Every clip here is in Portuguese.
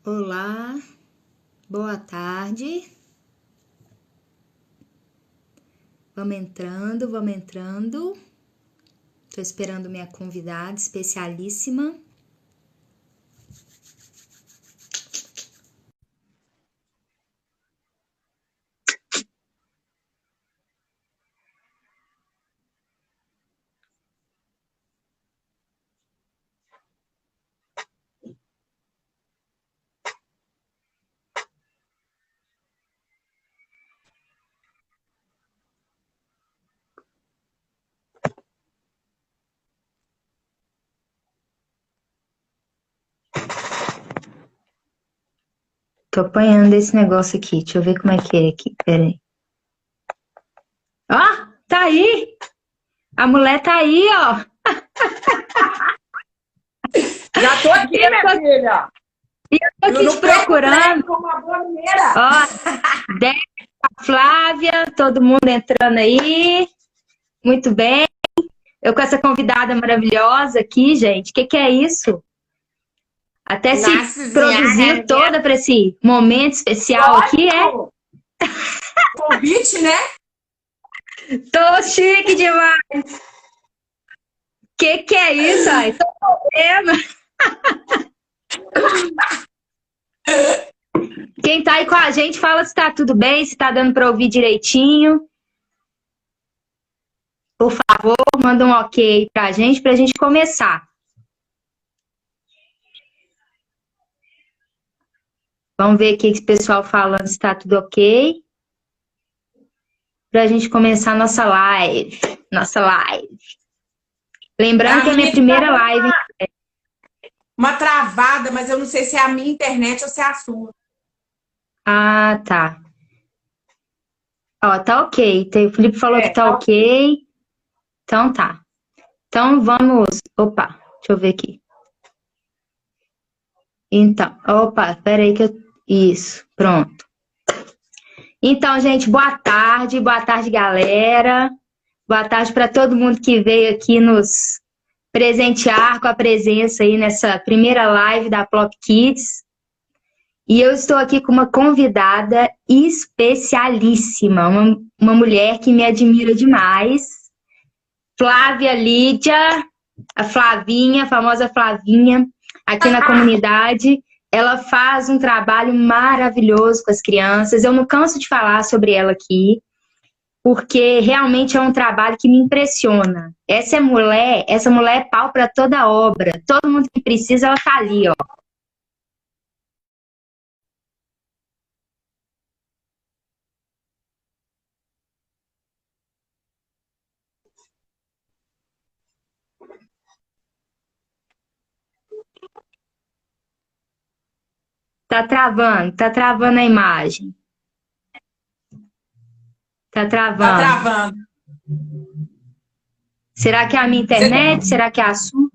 Olá, boa tarde. Vamos entrando, vamos entrando. Tô esperando minha convidada especialíssima. Tô apanhando esse negócio aqui. Deixa eu ver como é que é aqui. Pera aí. Ó, tá aí! A mulher tá aí, ó. Já tô aqui, minha filha. Eu tô aqui te procurando. Uma boa mineira. Ó, Débora, Flávia, todo mundo entrando aí. Muito bem. Eu com essa convidada maravilhosa aqui, gente. O que é isso? Até se Nossa produziu Senhora, toda para esse momento especial aqui, é? Convite, né? Tô chique demais. Que é isso, aí? Tô problema. Quem tá aí com a gente, fala se tá tudo bem, se tá dando para ouvir direitinho. Por favor, manda um ok pra gente começar. Vamos ver aqui o pessoal falando se tá tudo ok. Pra gente começar nossa live. Nossa live. Lembrando que é a minha primeira live. Uma travada, mas eu não sei se é a minha internet ou se é a sua. Ah, tá. Ó, tá ok. O Felipe falou que tá ok. Então tá. Então vamos. Opa, deixa eu ver aqui. Então, opa, peraí que eu. Isso, pronto. Então, gente, boa tarde, galera. Boa tarde para todo mundo que veio aqui nos presentear com a presença aí nessa primeira live da Plop Kids. E eu estou aqui com uma convidada especialíssima, uma mulher que me admira demais, Flávia Lídia, a Flavinha, a famosa Flavinha, aqui na comunidade. Ela faz um trabalho maravilhoso com as crianças. Eu não canso de falar sobre ela aqui, porque realmente é um trabalho que me impressiona. Essa mulher é pau para toda obra. Todo mundo que precisa, ela tá ali, ó. Tá travando a imagem. Tá travando. Tá travando. Será que é a minha internet? Será que é a sua?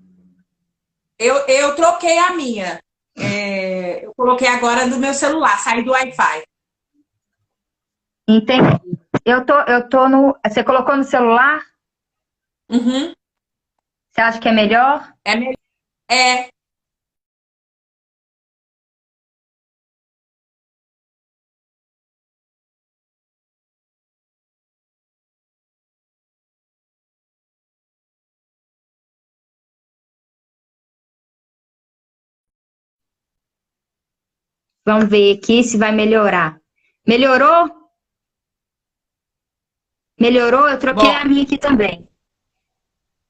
Eu troquei a minha. Eu coloquei agora no meu celular, saí do Wi-Fi. Entendi. Eu tô no. Você colocou no celular? Uhum. Você acha que é melhor? É melhor. É. Vamos ver aqui se vai melhorar. Melhorou? Melhorou? Eu troquei Bom, a minha aqui também.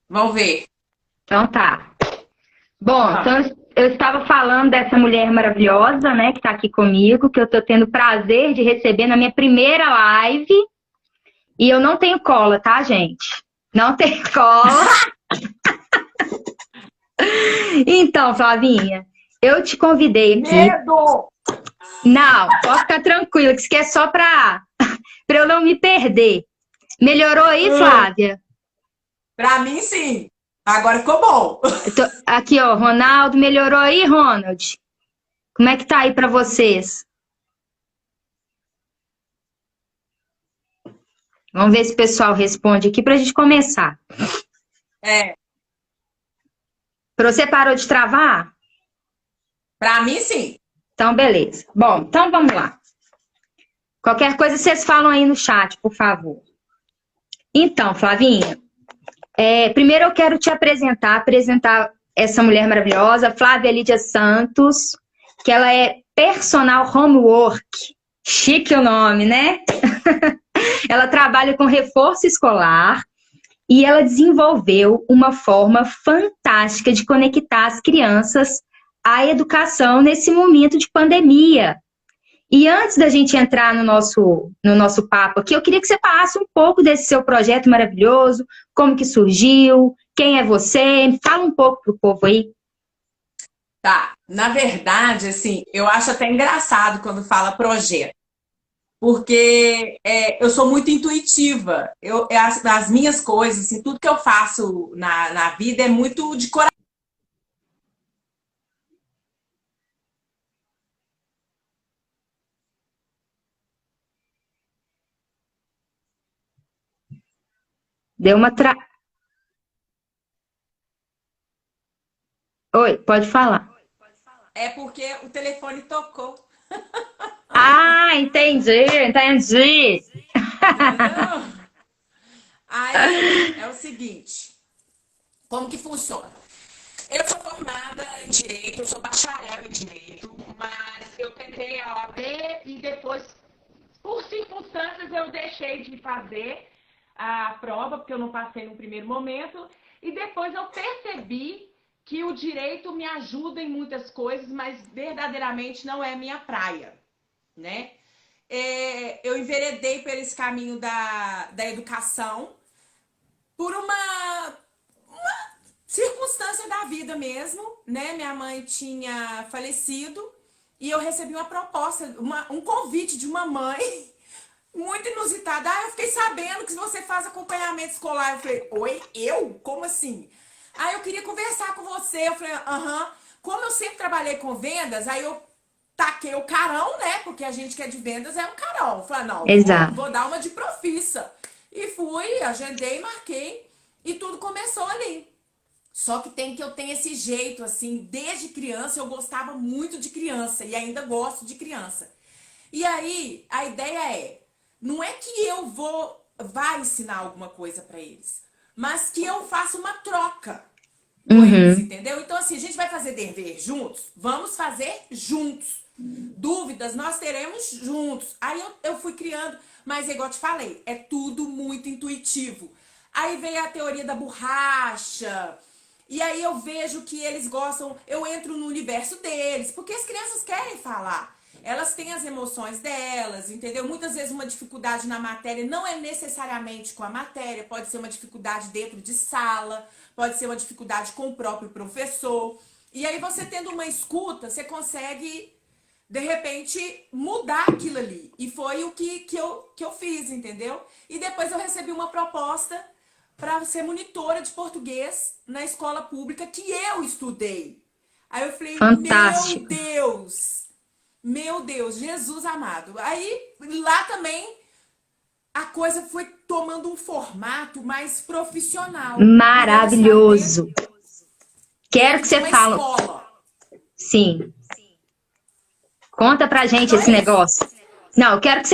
vamos ver. Então tá. Bom, então eu estava falando dessa mulher maravilhosa, né, que está aqui comigo, que eu estou tendo o prazer de receber na minha primeira live. E eu não tenho cola, tá, gente? Não tenho cola. Então, Flavinha, eu te convidei aqui. Medo! Não, pode ficar tranquila, que isso aqui é só para eu não me perder. Melhorou aí, Flávia? Pra mim, sim. Agora ficou bom. Aqui, ó, Ronaldo, melhorou aí, Ronald? Como é que tá aí para vocês? Vamos ver se o pessoal responde aqui pra gente começar. Pra você parou de travar? Pra mim, sim. Então, beleza. Bom, então vamos lá. Qualquer coisa vocês falam aí no chat, por favor. Então, Flavinha, primeiro eu quero te apresentar essa mulher maravilhosa, Flávia Lídia Santos, que ela é personal homework. Chique o nome, né? Ela trabalha com reforço escolar e ela desenvolveu uma forma fantástica de conectar as crianças à educação nesse momento de pandemia. E antes da gente entrar no nosso papo aqui, eu queria que você falasse um pouco desse seu projeto maravilhoso, como que surgiu, quem é você, fala um pouco pro povo aí. Tá, na verdade, assim, eu acho até engraçado quando fala projeto, porque eu sou muito intuitiva. As minhas coisas, assim, tudo que eu faço na vida é muito de coração. Deu uma Oi, pode falar. É porque o telefone tocou, Ah, entendi. entendeu? Aí é o seguinte, como que funciona? Eu sou formada em Direito, eu sou bacharel em Direito, mas eu tentei a OAB e depois, por circunstâncias, eu deixei de fazer a prova, porque eu não passei no primeiro momento, e depois eu percebi que o direito me ajuda em muitas coisas, mas verdadeiramente não é minha praia, né? Eu enveredei por esse caminho da educação por uma circunstância da vida mesmo, né? Minha mãe tinha falecido e eu recebi uma proposta, um convite de uma mãe muito inusitada. Eu fiquei sabendo que você faz acompanhamento escolar. Eu falei, oi? Eu? Como assim? Eu queria conversar com você. Eu falei, aham. Como eu sempre trabalhei com vendas, aí eu taquei o carão, né? Porque a gente que é de vendas é um carão. Eu falei, não, Exato. vou dar uma de profissa. E fui, agendei, marquei e tudo começou ali. Só que eu tenho esse jeito, assim, desde criança eu gostava muito de criança e ainda gosto de criança. E aí, a ideia não é que eu vá ensinar alguma coisa para eles, mas que eu faça uma troca com eles, entendeu? Então, assim, a gente vai fazer dever juntos? Vamos fazer juntos. Dúvidas nós teremos juntos. Aí eu fui criando, mas igual eu te falei, é tudo muito intuitivo. Aí veio a teoria da borracha. E aí eu vejo que eles gostam, eu entro no universo deles, porque as crianças querem falar. Elas têm as emoções delas, entendeu? Muitas vezes uma dificuldade na matéria não é necessariamente com a matéria, pode ser uma dificuldade dentro de sala, pode ser uma dificuldade com o próprio professor. E aí você tendo uma escuta, você consegue, de repente, mudar aquilo ali. E foi o que eu fiz, entendeu? E depois eu recebi uma proposta para ser monitora de português na escola pública que eu estudei. Aí eu falei, Fantástico. meu Deus, Jesus amado. Aí lá também a coisa foi tomando um formato mais profissional. Maravilhoso. Quero que você fale. Escola. Sim. Conta pra gente Então esse negócio. Não, eu quero que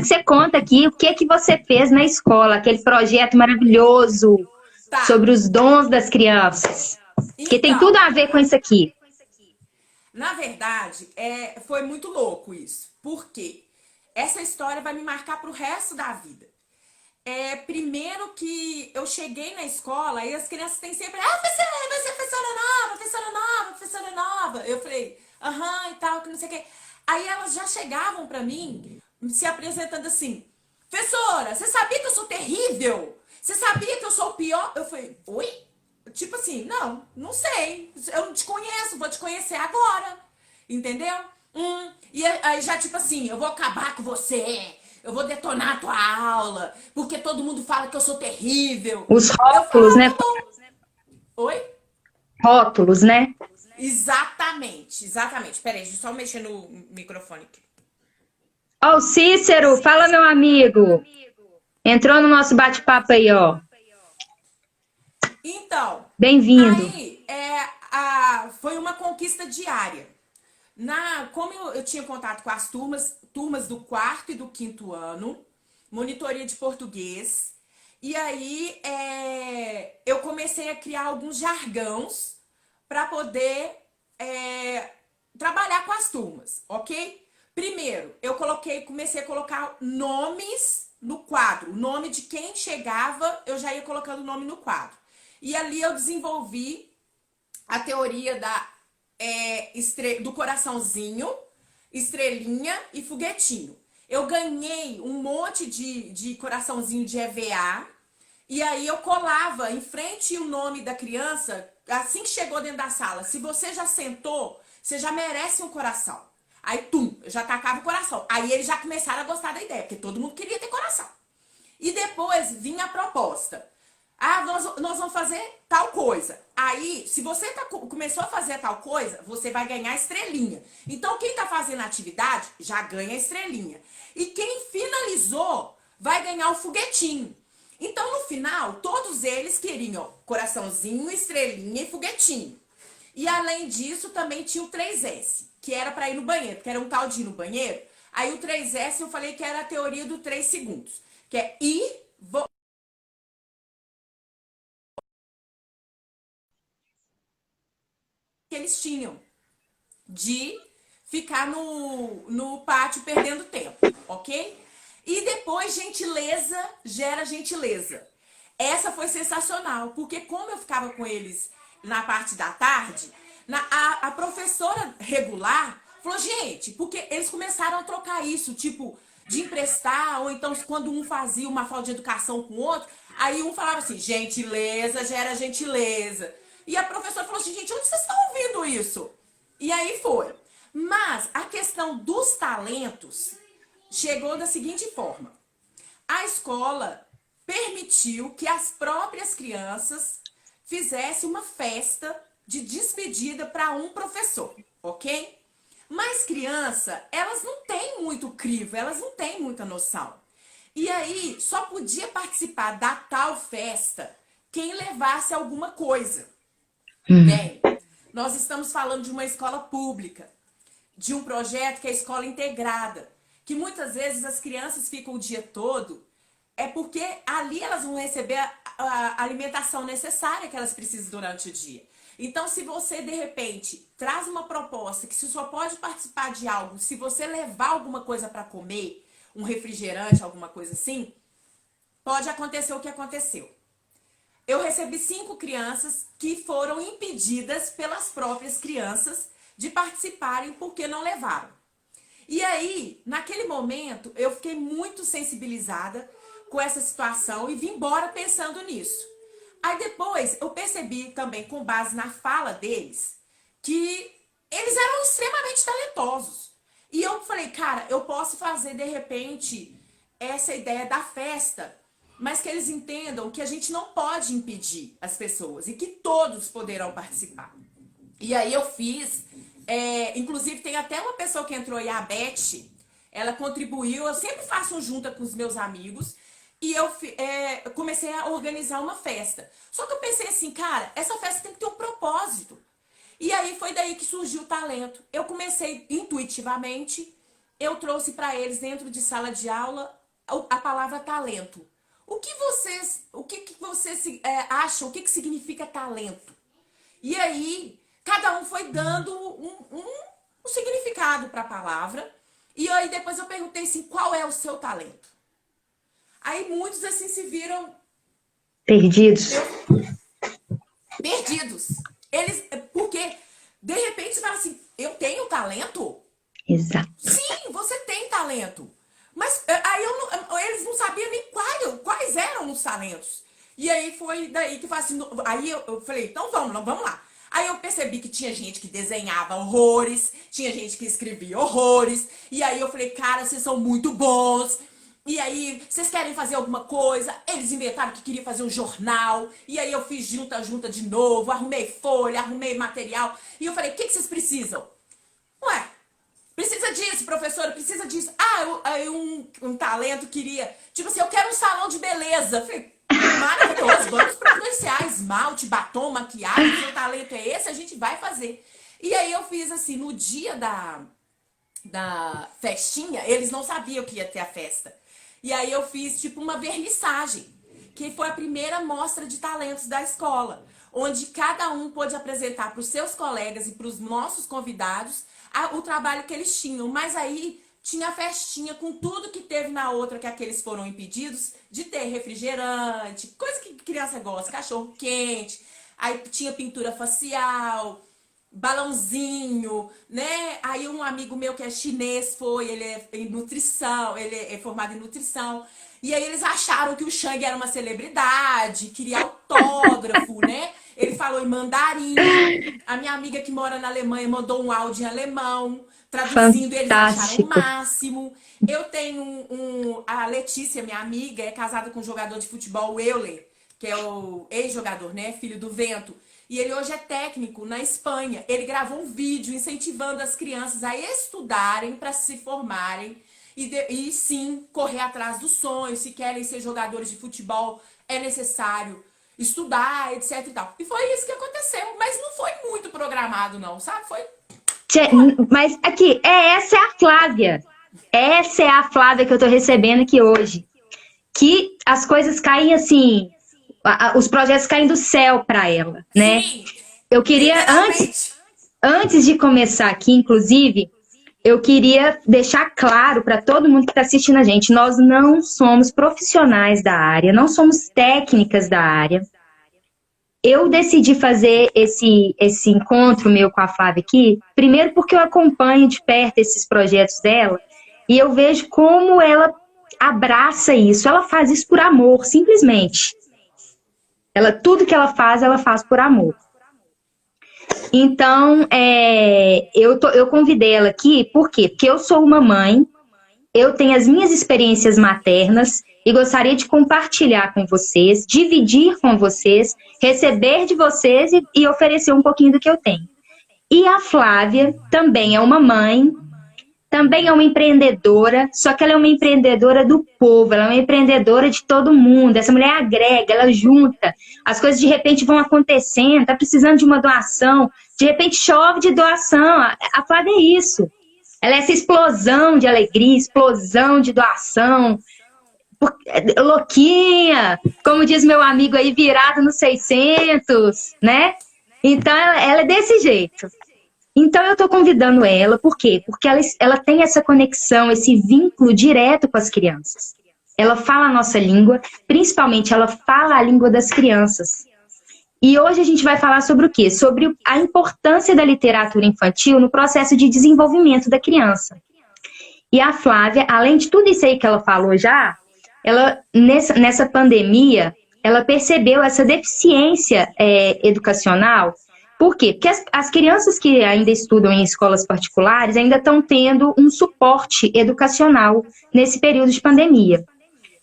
você conte aqui o que você fez na escola, aquele projeto maravilhoso sobre os dons das crianças. Porque tem tudo a ver com isso aqui. Na verdade, foi muito louco isso. Por quê? Essa história vai me marcar pro resto da vida. Primeiro que eu cheguei na escola e as crianças têm sempre, professora, você é professora nova. Eu falei, aham, e tal, que não sei o quê. Aí elas já chegavam pra mim, se apresentando assim, professora, você sabia que eu sou terrível? Você sabia que eu sou o pior? Eu falei, oi? Tipo assim, não sei. Eu não te conheço, vou te conhecer agora. Entendeu? E aí já tipo assim, eu vou acabar com você. Eu vou detonar a tua aula. Porque todo mundo fala que eu sou terrível. Os rótulos, né? Tá bom. Oi? Rótulos, né? Exatamente. Peraí, deixa eu só mexer no microfone aqui. Ó, o Cícero, fala, meu amigo. Entrou no nosso bate-papo aí, ó. Então, bem-vindo. Aí foi uma conquista diária. Como eu tinha contato com as turmas do quarto e do quinto ano, monitoria de português, e aí eu comecei a criar alguns jargões para poder trabalhar com as turmas, ok? Primeiro, comecei a colocar nomes no quadro. O nome de quem chegava, eu já ia colocando o nome no quadro. E ali eu desenvolvi a teoria do coraçãozinho, estrelinha e foguetinho. Eu ganhei um monte de coraçãozinho de EVA, e aí eu colava em frente o nome da criança, assim que chegou dentro da sala. Se você já sentou, você já merece um coração. Aí, eu já tacava o coração. Aí eles já começaram a gostar da ideia, porque todo mundo queria ter coração. E depois vinha a proposta. Nós vamos fazer tal coisa. Aí, se você começou a fazer tal coisa, você vai ganhar estrelinha. Então, quem tá fazendo a atividade já ganha estrelinha. E quem finalizou vai ganhar o foguetinho. Então, no final, todos eles queriam coraçãozinho, estrelinha e foguetinho. E além disso, também tinha o 3S, que era para ir no banheiro, que era um tal de ir no banheiro. Aí o 3S eu falei que era a teoria do 3 segundos, que é ir, que eles tinham de ficar no pátio perdendo tempo, ok? E depois, gentileza gera gentileza. Essa foi sensacional, porque como eu ficava com eles na parte da tarde, a professora regular falou, gente, porque eles começaram a trocar isso, tipo, de emprestar, ou então quando um fazia uma falta de educação com o outro, aí um falava assim, gentileza gera gentileza. E a professora falou assim, gente, onde vocês estão ouvindo isso? E aí foi. Mas a questão dos talentos chegou da seguinte forma. A escola permitiu que as próprias crianças fizessem uma festa de despedida para um professor, ok? Mas criança, elas não têm muito crivo, elas não têm muita noção. E aí, só podia participar da tal festa quem levasse alguma coisa. Bem, nós estamos falando de uma escola pública, de um projeto que é a escola integrada, que muitas vezes as crianças ficam o dia todo, é porque ali elas vão receber a alimentação necessária que elas precisam durante o dia. Então, se você, de repente, traz uma proposta que você só pode participar de algo se você levar alguma coisa para comer, um refrigerante, alguma coisa assim, pode acontecer o que aconteceu. Eu recebi 5 crianças que foram impedidas pelas próprias crianças de participarem porque não levaram. E aí, naquele momento, eu fiquei muito sensibilizada com essa situação e vim embora pensando nisso. Aí depois eu percebi também, com base na fala deles, que eles eram extremamente talentosos. E eu falei, cara, eu posso fazer de repente essa ideia da festa, mas que eles entendam que a gente não pode impedir as pessoas e que todos poderão participar. E aí eu fiz, inclusive tem até uma pessoa que entrou aí, a Beth, ela contribuiu, eu sempre faço junta com os meus amigos, e eu comecei a organizar uma festa. Só que eu pensei assim, cara, essa festa tem que ter um propósito. E aí foi daí que surgiu o talento. Eu comecei intuitivamente, eu trouxe para eles dentro de sala de aula a palavra talento. O que vocês acham, o que significa talento? E aí, cada um foi dando um significado para a palavra. E aí depois eu perguntei assim, qual é o seu talento? Aí muitos assim se viram perdidos. Perdidos. Porque de repente você fala assim, eu tenho talento? Exato. Sim, você tem talento. Mas aí eles não sabiam nem quais eram os talentos. E aí foi daí que assim, aí eu falei, então vamos lá. Aí eu percebi que tinha gente que desenhava horrores, tinha gente que escrevia horrores. E aí eu falei, cara, vocês são muito bons. E aí, vocês querem fazer alguma coisa? Eles inventaram que queriam fazer um jornal. E aí eu fiz junta de novo, arrumei folha, arrumei material. E eu falei, o que vocês precisam? Ué, precisa disso, professora, precisa disso. Um talento queria... Tipo assim, eu quero um salão de beleza. Eu falei, maravilhoso, vamos providenciar esmalte, batom, maquiagem. Seu talento é esse, a gente vai fazer. E aí eu fiz assim, no dia da festinha, eles não sabiam que ia ter a festa. E aí eu fiz tipo uma vernissagem, que foi a primeira mostra de talentos da escola, onde cada um pôde apresentar para os seus colegas e para os nossos convidados o trabalho que eles tinham. Mas aí tinha a festinha com tudo que teve na outra, que aqueles foram impedidos de ter refrigerante, coisa que criança gosta, cachorro quente, aí tinha pintura facial, balãozinho, né? Aí um amigo meu que é chinês ele é em nutrição, ele é formado em nutrição. E aí eles acharam que o Shang era uma celebridade, queria autógrafo, né? Ele falou em mandarim. A minha amiga que mora na Alemanha mandou um áudio em alemão, traduzindo, eles acharam o máximo. Eu tenho a Letícia, minha amiga, é casada com um jogador de futebol, o Euler, que é o ex-jogador, né? Filho do Vento. E ele hoje é técnico na Espanha. Ele gravou um vídeo incentivando as crianças a estudarem para se formarem e sim correr atrás dos sonhos. Se querem ser jogadores de futebol, é necessário estudar, etc e tal. E foi isso que aconteceu. Mas não foi muito programado, não, sabe? Foi. Mas aqui, essa é a Flávia. Essa é a Flávia que eu tô recebendo aqui hoje. Que as coisas caem assim, os projetos caem do céu para ela, né? Sim, eu queria, antes de começar aqui, inclusive, eu queria deixar claro para todo mundo que está assistindo a gente, nós não somos profissionais da área, não somos técnicas da área. Eu decidi fazer esse encontro meu com a Flávia aqui, primeiro porque eu acompanho de perto esses projetos dela, e eu vejo como ela abraça isso, ela faz isso por amor, simplesmente. Tudo que ela faz por amor. Então, eu convidei ela aqui, por quê? Porque eu sou uma mãe, eu tenho as minhas experiências maternas e gostaria de compartilhar com vocês, dividir com vocês, receber de vocês e oferecer um pouquinho do que eu tenho. E a Flávia também é uma mãe, também é uma empreendedora, só que ela é uma empreendedora do povo, ela é uma empreendedora de todo mundo. Essa mulher agrega, ela junta, as coisas de repente vão acontecendo, tá precisando de uma doação, de repente chove de doação. A Flávia é isso. Ela é essa explosão de alegria, explosão de doação, louquinha, como diz meu amigo aí, virado no 600, né? Então ela é desse jeito. Então eu tô convidando ela, por quê? Porque ela tem essa conexão, esse vínculo direto com as crianças. Ela fala a nossa língua, principalmente ela fala a língua das crianças. E hoje a gente vai falar sobre o quê? Sobre a importância da literatura infantil no processo de desenvolvimento da criança. E a Flávia, além de tudo isso aí que ela falou já, ela nessa pandemia, ela percebeu essa deficiência educacional. Por quê? Porque as crianças que ainda estudam em escolas particulares ainda estão tendo um suporte educacional nesse período de pandemia.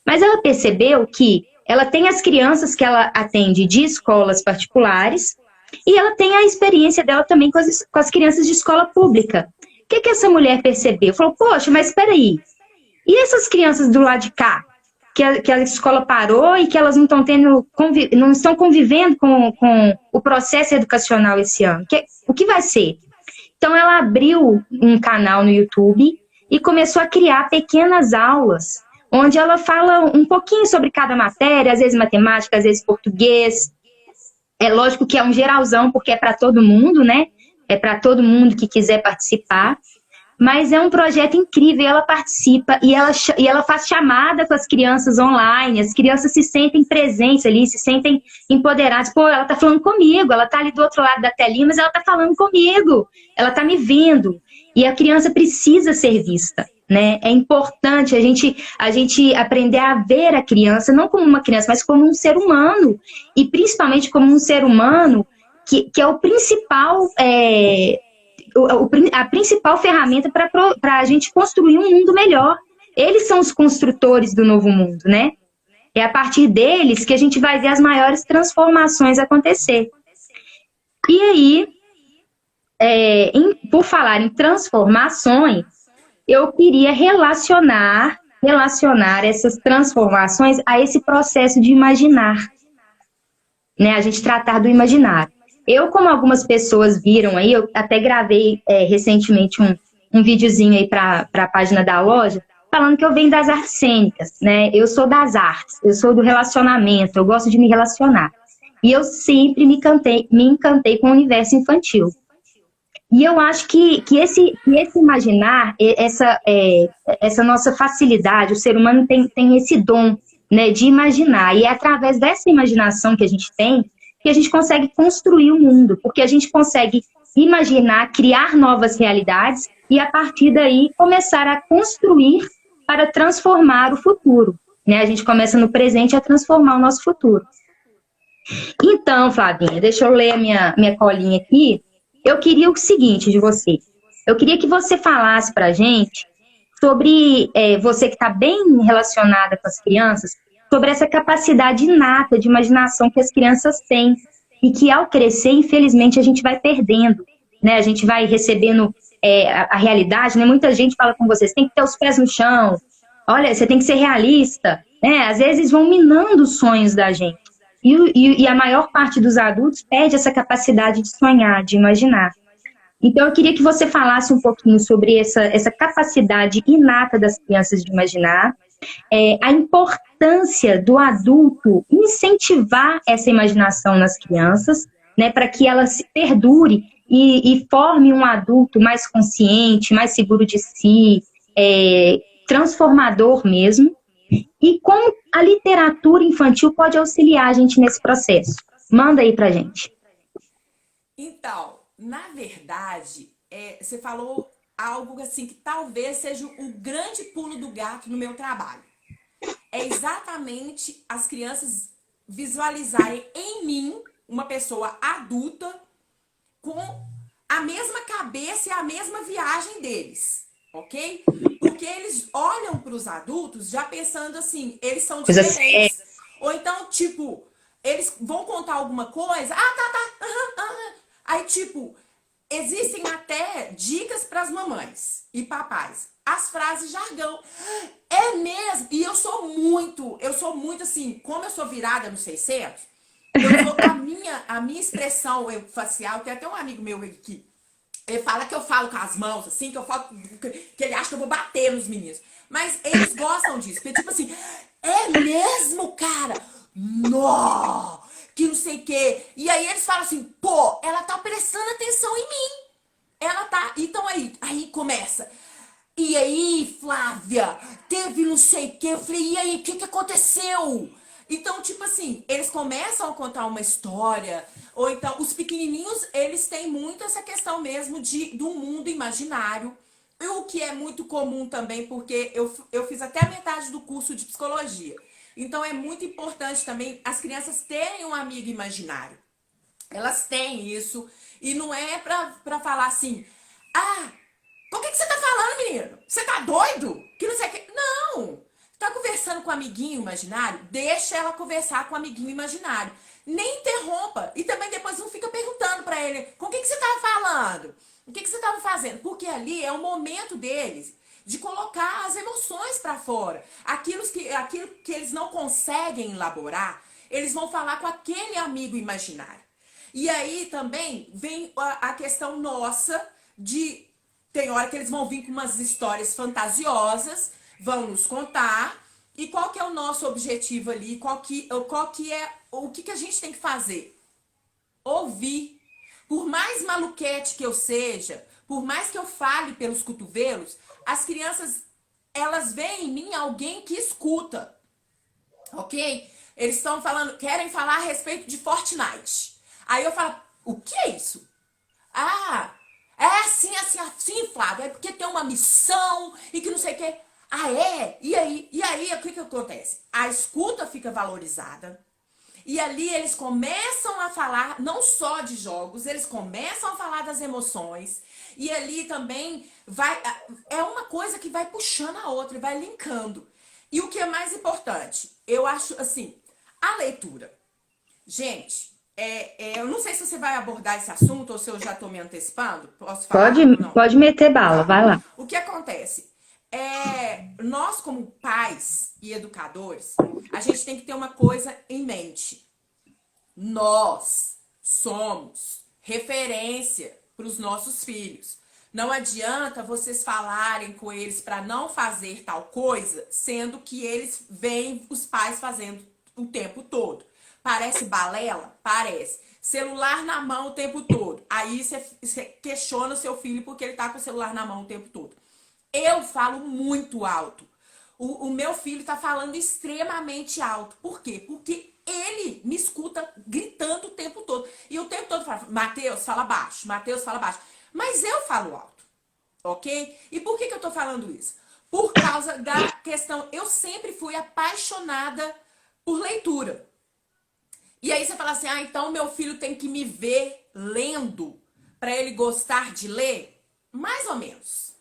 Mas ela percebeu que ela tem as crianças que ela atende de escolas particulares e ela tem a experiência dela também com as crianças de escola pública. O que essa mulher percebeu? Falou, poxa, mas espera aí. E essas crianças do lado de cá? Que a escola parou e que elas não estão convivendo com o processo educacional esse ano. O que vai ser? Então, ela abriu um canal no YouTube e começou a criar pequenas aulas, onde ela fala um pouquinho sobre cada matéria, às vezes matemática, às vezes português. É lógico que é um geralzão, porque é para todo mundo, né? É para todo mundo que quiser participar. Mas é um projeto incrível, ela participa e ela faz chamada com as crianças online, as crianças se sentem presentes ali, se sentem empoderadas. Pô, ela tá falando comigo, ela tá ali do outro lado da telinha, mas ela tá falando comigo, ela tá me vendo. E a criança precisa ser vista, né? É importante a gente aprender a ver a criança, não como uma criança, mas como um ser humano. E principalmente como um ser humano que é o principal... a principal ferramenta para a gente construir um mundo melhor. Eles são os construtores do novo mundo, né? É a partir deles que a gente vai ver as maiores transformações acontecer. E aí, por falar em transformações, eu queria relacionar essas transformações a esse processo de imaginar, né? A gente tratar do imaginário. como algumas pessoas viram aí, eu até gravei recentemente um videozinho aí para a página da loja, falando que eu venho das artes cênicas, né? Eu sou das artes, eu sou do relacionamento, eu gosto de me relacionar. E eu sempre me encantei com o universo infantil. E eu acho que esse imaginar, essa nossa facilidade, o ser humano tem esse dom, né, de imaginar. E é através dessa imaginação que a gente tem que a gente consegue construir o mundo, porque a gente consegue imaginar, criar novas realidades e, a partir daí, começar a construir para transformar o futuro. Né? A gente começa no presente a transformar o nosso futuro. Então, Flavinha, deixa eu ler a minha colinha aqui. Eu queria o seguinte de você. Eu queria que você falasse para a gente sobre você que está bem relacionada com as crianças, sobre essa capacidade inata de imaginação que as crianças têm e que, ao crescer, infelizmente, a gente vai perdendo. Né? A gente vai recebendo a realidade. Né? Muita gente fala com você, você tem que ter os pés no chão, olha, você tem que ser realista. Né? Às vezes vão minando os sonhos da gente. E a maior parte dos adultos perde essa capacidade de sonhar, de imaginar. Então, eu queria que você falasse um pouquinho sobre essa capacidade inata das crianças de imaginar, a importância do adulto incentivar essa imaginação nas crianças, né, para que ela se perdure e forme um adulto mais consciente, mais seguro de si, transformador mesmo. E como a literatura infantil pode auxiliar a gente nesse processo? Manda aí pra gente. Então, na verdade, você falou algo assim que talvez seja o grande pulo do gato no meu trabalho. É exatamente as crianças visualizarem em mim uma pessoa adulta com a mesma cabeça e a mesma viagem deles, ok? Porque eles olham para os adultos já pensando assim, eles são diferentes. Ou então, tipo, eles vão contar alguma coisa, aí, tipo, existem até dicas para as mamães e papais. As frases jargão. É mesmo. E eu sou muito assim, como eu sou virada no 600, a minha expressão facial, tem até um amigo meu que ele fala que eu falo com as mãos, assim, que eu falo, que ele acha que eu vou bater nos meninos. Mas eles gostam disso, porque tipo assim, é mesmo, cara? Nó! Que não sei o quê. E aí eles falam assim, pô, ela tá prestando atenção em mim. Ela tá. Então aí começa. E aí, Flávia, teve não sei o quê. Eu falei, e aí, o que aconteceu? Então, tipo assim, eles começam a contar uma história, ou então, os pequenininhos, eles têm muito essa questão mesmo do mundo imaginário, o que é muito comum também, porque eu fiz até a metade do curso de psicologia. Então, é muito importante também as crianças terem um amigo imaginário. Elas têm isso, e não é pra falar assim, por que você tá falando, menino? Você tá doido? Que não sei o que. Não! Tá conversando com o amiguinho imaginário? Deixa ela conversar com o amiguinho imaginário. Nem interrompa. E também depois não fica perguntando pra ele, com o que você tava falando? O que você tava fazendo? Porque ali é o momento deles de colocar as emoções pra fora. Aquilo que eles não conseguem elaborar, eles vão falar com aquele amigo imaginário. E aí também vem a questão nossa de... Tem hora que eles vão vir com umas histórias fantasiosas, vão nos contar. E qual que é o nosso objetivo ali? Qual que é o que a gente tem que fazer? Ouvir. Por mais maluquete que eu seja, por mais que eu fale pelos cotovelos, as crianças, elas veem em mim alguém que escuta. Ok? Eles estão falando, querem falar a respeito de Fortnite. Aí eu falo, o que é isso? É assim, Flávio. É porque tem uma missão e que não sei o quê. É? E aí, o que acontece? A escuta fica valorizada. E ali eles começam a falar, não só de jogos, eles começam a falar das emoções. E ali também é uma coisa que vai puxando a outra e vai linkando. E o que é mais importante? Eu acho, assim, a leitura. Gente... eu não sei se você vai abordar esse assunto ou se eu já estou me antecipando. Posso falar? Pode meter bala, vai lá. O que acontece? Nós, como pais e educadores, a gente tem que ter uma coisa em mente. Nós somos referência para os nossos filhos. Não adianta vocês falarem com eles para não fazer tal coisa, sendo que eles veem os pais fazendo o tempo todo. Parece balela? Parece. Celular na mão o tempo todo. Aí você questiona o seu filho porque ele tá com o celular na mão o tempo todo. Eu falo muito alto. O meu filho tá falando extremamente alto. Por quê? Porque ele me escuta gritando o tempo todo. E o tempo todo fala, Mateus, fala baixo. Mateus, fala baixo. Mas eu falo alto, ok? E por que eu tô falando isso? Por causa da questão, eu sempre fui apaixonada por leitura. E aí você fala assim, então meu filho tem que me ver lendo para ele gostar de ler? Mais ou menos.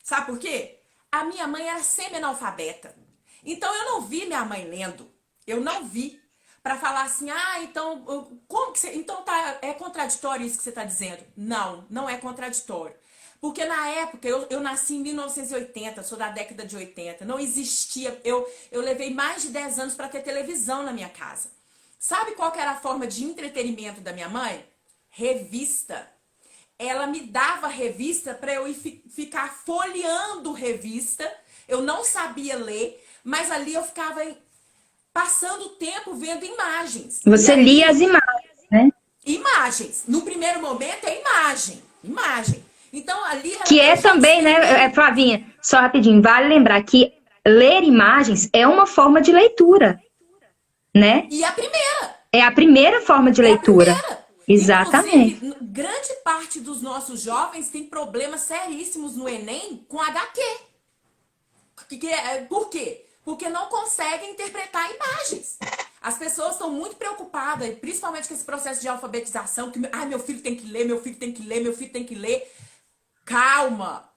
Sabe por quê? A minha mãe era semi-analfabeta. Então eu não vi minha mãe lendo. Eu não vi. Para falar assim, então, como que você... Então é contraditório isso que você está dizendo? Não, não é contraditório. Porque na época, eu nasci em 1980, sou da década de 80, não existia... Eu levei mais de 10 anos para ter televisão na minha casa. Sabe qual que era a forma de entretenimento da minha mãe? Revista. Ela me dava revista para eu ficar folheando revista. Eu não sabia ler, mas ali eu ficava passando o tempo vendo imagens. Você lia as imagens, né? Imagens. No primeiro momento é imagem. Imagem. Então ali... Que é também, né, Flavinha, só rapidinho, vale lembrar que ler imagens é uma forma de leitura, né? E a primeira. É a primeira forma de leitura. É a primeira. Exatamente. Inclusive, grande parte dos nossos jovens tem problemas seríssimos no Enem com HQ. Por quê? Porque não conseguem interpretar imagens. As pessoas estão muito preocupadas, principalmente com esse processo de alfabetização, que meu filho tem que ler, meu filho tem que ler, meu filho tem que ler. Calma,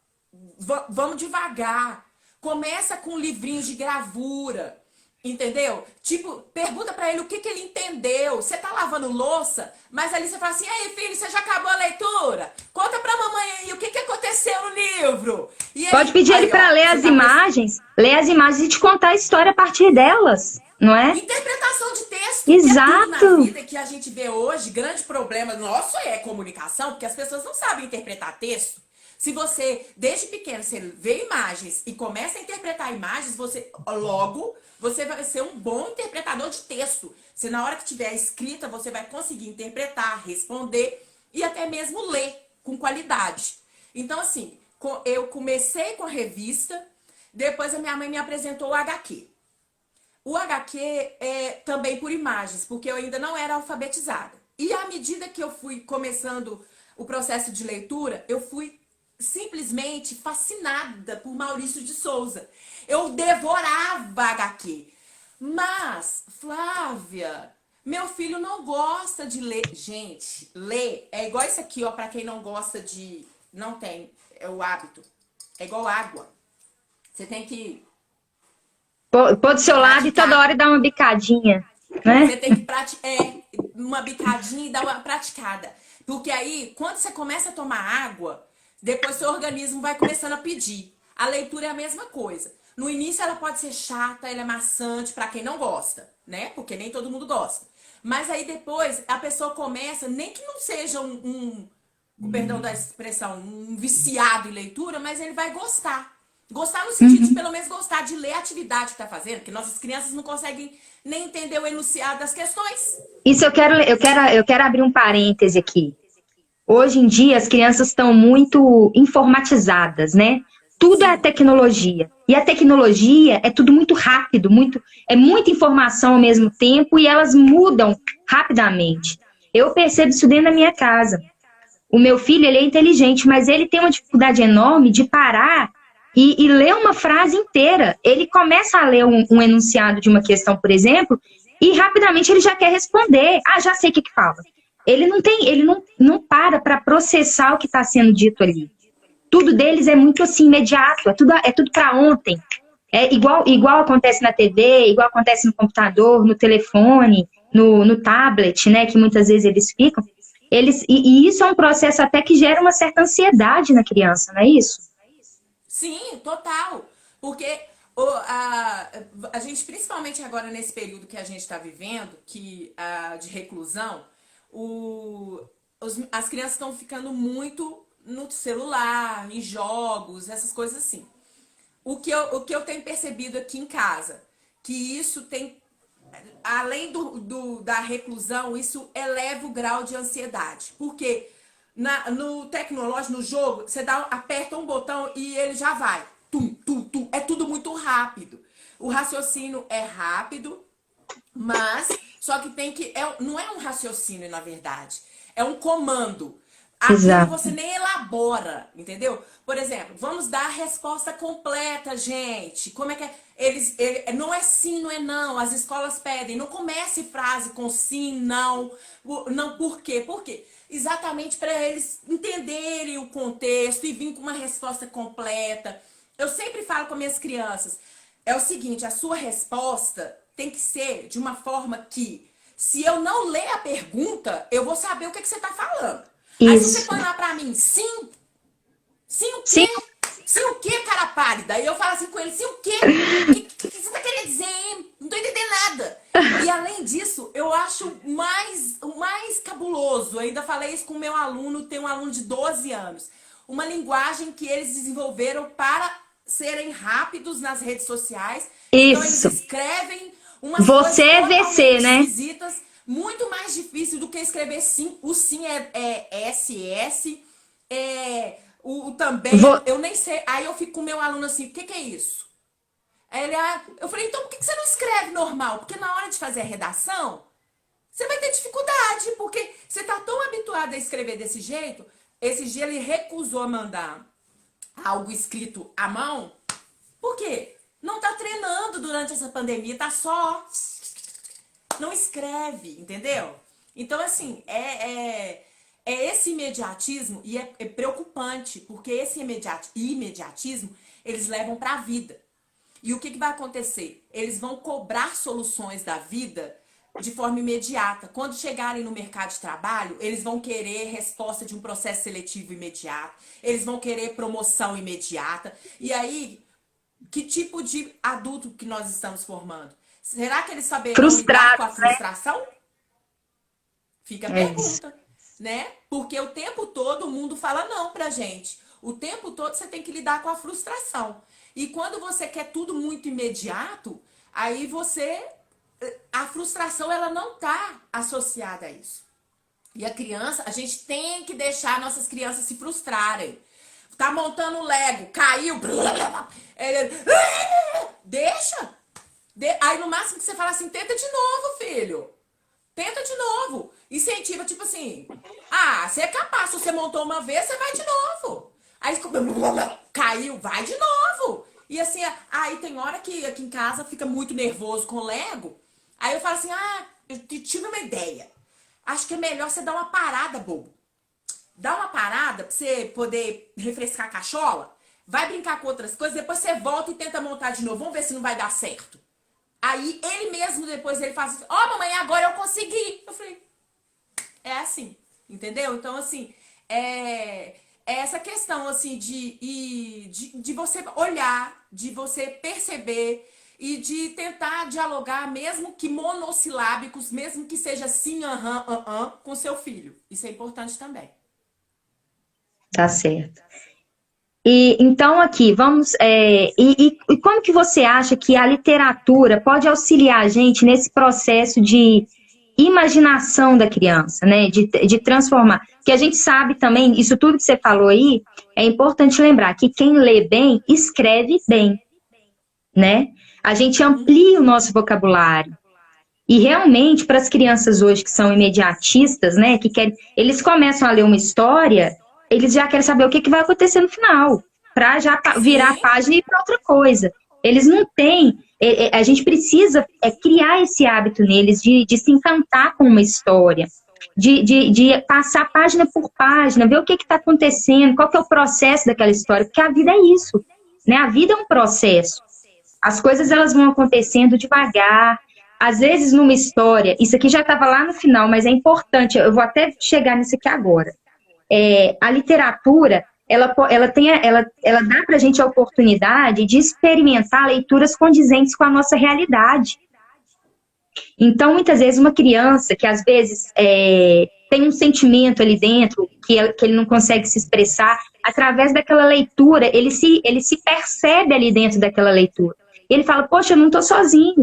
vamos devagar. Começa com livrinhos de gravura, entendeu? Tipo, pergunta pra ele o que ele entendeu. Você tá lavando louça, mas ali você fala assim, ei filho, você já acabou a leitura? Conta pra mamãe aí o que aconteceu no livro. E pode pedir ele pra ler as imagens, ler as imagens e te contar a história a partir delas, não é? Interpretação de texto. Exato. Que é tudo na vida que a gente vê hoje, grande problema nosso é comunicação, porque as pessoas não sabem interpretar texto. Se você, desde pequeno, você vê imagens e começa a interpretar imagens, você vai ser um bom interpretador de texto. Se na hora que tiver a escrita, você vai conseguir interpretar, responder e até mesmo ler com qualidade. Então, assim, eu comecei com a revista, depois a minha mãe me apresentou o HQ. O HQ é também por imagens, porque eu ainda não era alfabetizada. E à medida que eu fui começando o processo de leitura, eu fui simplesmente fascinada por Maurício de Souza. Eu devorava HQ. Mas, Flávia, meu filho não gosta de ler. Gente, ler é igual isso aqui, ó, para quem não gosta de... Não tem, é o hábito. É igual água. Você tem que... Pôr do seu lado e toda hora dar uma bicadinha, né? Você tem que praticar uma bicadinha e dar uma praticada. Porque aí, quando você começa a tomar água, depois seu organismo vai começando a pedir. A leitura é a mesma coisa. No início ela pode ser chata, ela é maçante para quem não gosta, né? Porque nem todo mundo gosta. Mas aí depois a pessoa começa, nem que não seja perdão da expressão, um viciado em leitura, mas ele vai gostar. Gostar no sentido de pelo menos gostar de ler a atividade que está fazendo, porque nossas crianças não conseguem nem entender o enunciado das questões. Isso eu quero abrir um parêntese aqui. Hoje em dia as crianças estão muito informatizadas, né? Tudo é tecnologia. E a tecnologia é tudo muito rápido, é muita informação ao mesmo tempo e elas mudam rapidamente. Eu percebo isso dentro da minha casa. O meu filho, ele é inteligente, mas ele tem uma dificuldade enorme de parar e ler uma frase inteira. Ele começa a ler um enunciado de uma questão, por exemplo, e rapidamente ele já quer responder. Já sei o que fala. Ele não para processar o que está sendo dito ali. Tudo deles é muito assim, imediato, é tudo para ontem. É igual acontece na TV, igual acontece no computador, no telefone, no tablet, né, que muitas vezes eles ficam. E isso é um processo até que gera uma certa ansiedade na criança, não é isso? Sim, total. Porque a gente, principalmente agora nesse período que a gente está vivendo, de reclusão, as crianças estão ficando muito no celular, em jogos, essas coisas assim. O que eu tenho percebido aqui em casa, que isso tem, além da reclusão, isso eleva o grau de ansiedade. Porque no tecnológico, no jogo, você aperta um botão e ele já vai. Tum, tum, tum. É tudo muito rápido. O raciocínio é rápido, mas só que não é um raciocínio, na verdade. É um comando. Aquilo você nem elabora, entendeu? Por exemplo, vamos dar a resposta completa, gente. Como é que é? Não é sim, não é não. As escolas pedem. Não comece frase com sim, não. Não, por quê? Por quê? Exatamente para eles entenderem o contexto e vir com uma resposta completa. Eu sempre falo com minhas crianças. É o seguinte, a sua resposta tem que ser de uma forma que, se eu não ler a pergunta, eu vou saber o que você está falando. Isso. Aí se você põe lá pra mim, sim? Sim o quê? Sim, sim o quê, cara pálida? E eu falo assim com ele, sim o quê? O que você tá querendo dizer, hein? Não tô entendendo nada. E além disso, eu acho o mais cabuloso. Eu ainda falei isso com o meu aluno, tem um aluno de 12 anos. Uma linguagem que eles desenvolveram para serem rápidos nas redes sociais. Isso. Então eles escrevem umas coisas VC, né? esquisitas. Muito mais difícil do que escrever sim. O sim é SS. O também. Eu nem sei. Aí eu fico com o meu aluno assim: o que é isso? Aí eu falei: então por que você não escreve normal? Porque na hora de fazer a redação, você vai ter dificuldade. Porque você tá tão habituado a escrever desse jeito. Esse dia ele recusou a mandar algo escrito à mão. Por quê? Não tá treinando durante essa pandemia. Tá só. Não escreve, entendeu? Então, assim, é esse imediatismo, e é preocupante, porque esse imediatismo, eles levam para a vida. E o que vai acontecer? Eles vão cobrar soluções da vida de forma imediata. Quando chegarem no mercado de trabalho, eles vão querer resposta de um processo seletivo imediato, eles vão querer promoção imediata. E aí, que tipo de adulto que nós estamos formando? Será que eles saberão lidar com a frustração? Fica a pergunta, né? Porque o tempo todo o mundo fala não pra gente. O tempo todo você tem que lidar com a frustração. E quando você quer tudo muito imediato, aí a frustração, ela não tá associada a isso. E a criança, a gente tem que deixar nossas crianças se frustrarem. Tá montando Lego, caiu, deixa. Aí no máximo que você fala assim, tenta de novo, filho. Tenta de novo. Incentiva, tipo assim, você é capaz, se você montou uma vez, você vai de novo. Aí caiu, vai de novo. E assim, aí tem hora que aqui em casa fica muito nervoso com Lego. Aí eu falo assim, eu tive uma ideia. Acho que é melhor você dar uma parada, bobo. Dá uma parada pra você poder refrescar a cachola. Vai brincar com outras coisas, depois você volta e tenta montar de novo. Vamos ver se não vai dar certo. Aí ele mesmo, depois ele faz assim, mamãe, agora eu consegui. Eu falei, é assim, entendeu? Então, assim, é essa questão, assim, de você olhar, de você perceber e de tentar dialogar, mesmo que monossilábicos, mesmo que seja sim, com seu filho. Isso é importante também. Tá certo. E então aqui, vamos... E como que você acha que a literatura pode auxiliar a gente nesse processo de imaginação da criança, né? De transformar. Porque a gente sabe também, isso tudo que você falou aí, é importante lembrar que quem lê bem, escreve bem, né? A gente amplia o nosso vocabulário. E realmente, para as crianças hoje que são imediatistas, né? Eles começam a ler uma história... Eles já querem saber o que vai acontecer no final, para já virar a página e ir para outra coisa. Eles não têm... A gente precisa criar esse hábito neles de se encantar com uma história, de passar página por página, ver o que está acontecendo, qual que é o processo daquela história, porque a vida é isso, né? A vida é um processo. As coisas elas vão acontecendo devagar. Às vezes, numa história... Isso aqui já estava lá no final, mas é importante. Eu vou até chegar nisso aqui agora. A literatura, ela dá para a gente a oportunidade de experimentar leituras condizentes com a nossa realidade. Então, muitas vezes, uma criança que às vezes tem um sentimento ali dentro que ele não consegue se expressar, através daquela leitura, ele se percebe ali dentro daquela leitura. Ele fala, poxa, eu não estou sozinho.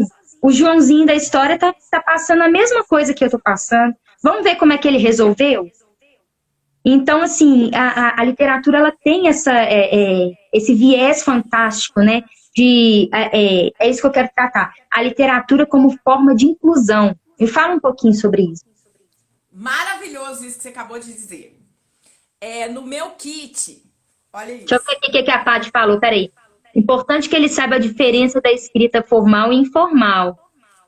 O Joãozinho da história tá passando a mesma coisa que eu estou passando. Vamos ver como é que ele resolveu? Então, assim, a literatura ela tem esse viés fantástico, né? É isso que eu quero tratar. A literatura como forma de inclusão. Me fala um pouquinho sobre isso. Maravilhoso isso que você acabou de dizer. No meu kit, olha Deixa eu isso. ver o que a Paty falou, peraí. Importante que ele saiba a diferença da escrita formal e informal.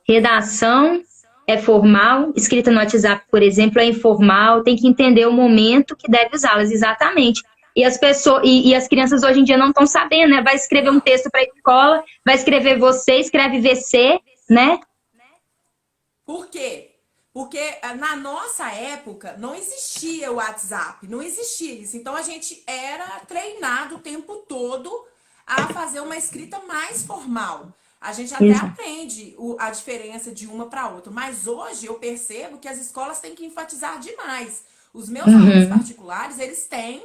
Redação é formal, escrita no WhatsApp, por exemplo, é informal, tem que entender o momento que deve usá-las, exatamente. E as pessoas e as crianças hoje em dia não estão sabendo, né? Vai escrever um Não. texto para a escola, vai escrever você, escreve VC, né? Por quê? Porque na nossa época não existia o WhatsApp, não existia isso. Então a gente era treinado o tempo todo a fazer uma escrita mais formal. A gente até Exato. aprende a diferença de uma para outra. Mas hoje eu percebo que as escolas têm que enfatizar demais. Os meus alunos Uhum. particulares, eles têm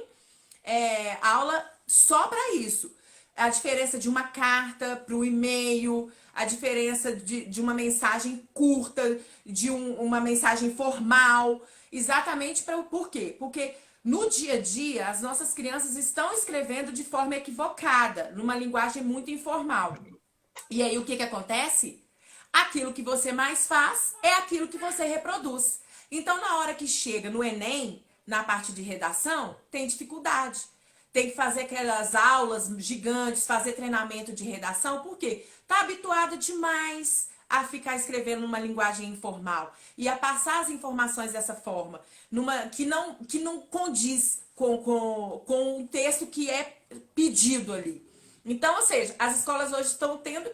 aula só para isso. A diferença de uma carta para o e-mail, a diferença de uma mensagem curta, de uma mensagem formal. Exatamente por quê? Porque no dia a dia, as nossas crianças estão escrevendo de forma equivocada, numa linguagem muito informal. E aí o que acontece? Aquilo que você mais faz é aquilo que você reproduz. Então, na hora que chega no Enem, na parte de redação, tem dificuldade. Tem que fazer aquelas aulas gigantes, fazer treinamento de redação, porque tá habituado demais a ficar escrevendo numa linguagem informal e a passar as informações dessa forma, que não condiz com o texto que é pedido ali. Então, ou seja, as escolas hoje estão tendo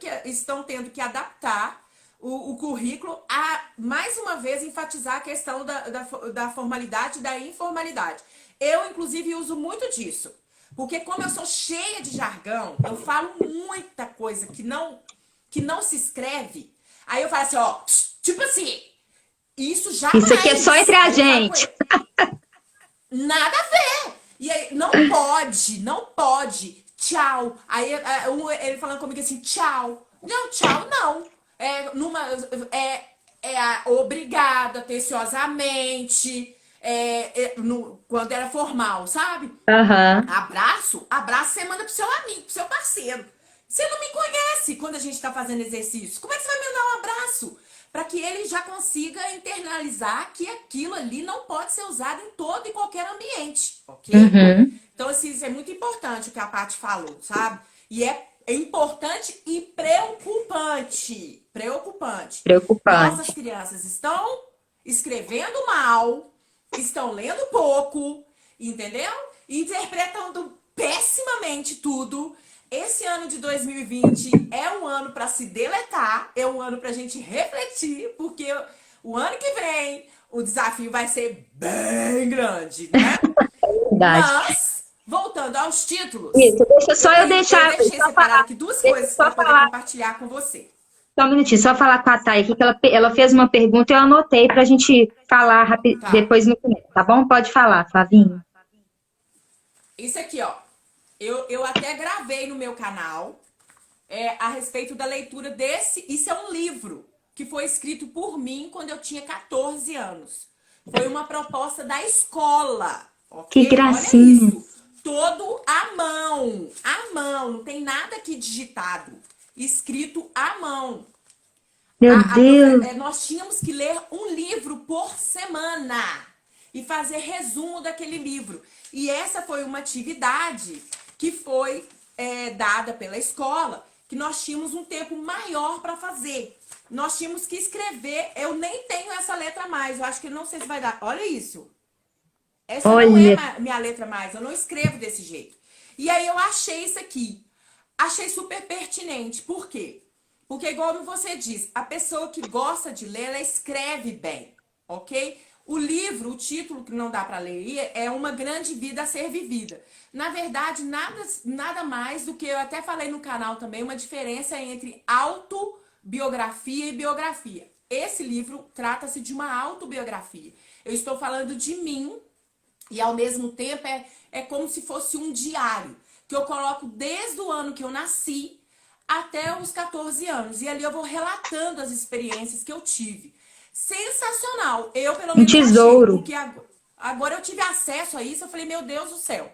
que adaptar o currículo a, mais uma vez, enfatizar a questão da formalidade e da informalidade. Eu, inclusive, uso muito disso. Porque como eu sou cheia de jargão, eu falo muita coisa que não se escreve. Aí eu falo assim, ó, tipo assim, isso Isso aqui é só jamais. entre a Aí eu falo com gente. ele, nada a ver. E aí, não pode, não pode. Tchau. Aí ele falando comigo assim, tchau. Não, tchau, não. Obrigada, atenciosamente. Quando era formal, sabe? Aham. Abraço você manda pro seu amigo, pro seu parceiro. Você não me conhece quando a gente tá fazendo exercício. Como é que você vai me dar um abraço? Para que ele já consiga internalizar que aquilo ali não pode ser usado em todo e qualquer ambiente, ok? Uhum. Então, assim, isso é muito importante o que a Paty falou, sabe? E é importante e preocupante. Preocupante. Nossas Preocupante. crianças estão escrevendo mal, estão lendo pouco, entendeu? Interpretando pessimamente tudo. Esse ano de 2020 é um ano para se deletar, é um ano para a gente refletir, porque o ano que vem o desafio vai ser bem grande, né? Verdade. Mas, voltando aos títulos, Isso, deixa só eu eu deixar, deixei só separado falar, aqui duas deixa eu coisas para só poder falar, compartilhar com você. só um minutinho, só falar com a Thay aqui, que ela fez uma pergunta e eu anotei pra gente falar Tá. depois no final, tá bom? Pode falar, Flavinho. Isso aqui, ó. Eu até gravei no meu canal a respeito da leitura desse. Isso é um livro que foi escrito por mim quando eu tinha 14 anos. Foi uma proposta da escola, Que ok? Olha gracinha. isso. Todo à mão. À mão. Não tem nada aqui digitado. Escrito à mão. Meu Deus. Nós tínhamos que ler um livro por semana e fazer resumo daquele livro. E essa foi uma atividade que foi dada pela escola, que nós tínhamos um tempo maior para fazer. Nós tínhamos que escrever. Eu nem tenho essa letra mais. Eu acho que não sei se vai dar. Olha isso. Essa não é Olha, minha letra mais. Eu não escrevo desse jeito. E aí eu achei isso aqui. Achei super pertinente. Por quê? Porque, igual você diz, a pessoa que gosta de ler, ela escreve bem, ok? O livro, o título que não dá para ler é Uma Grande Vida a Ser Vivida. Na verdade, nada mais do que, eu até falei no canal também, uma diferença entre autobiografia e biografia. esse livro trata-se de uma autobiografia. Eu estou falando de mim e, ao mesmo tempo, é como se fosse um diário que eu coloco desde o ano que eu nasci até os 14 anos. E ali eu vou relatando as experiências que eu tive. Sensacional! Eu, pelo Um menos, achei. tesouro. Porque agora eu tive acesso a isso, eu falei, meu Deus do céu.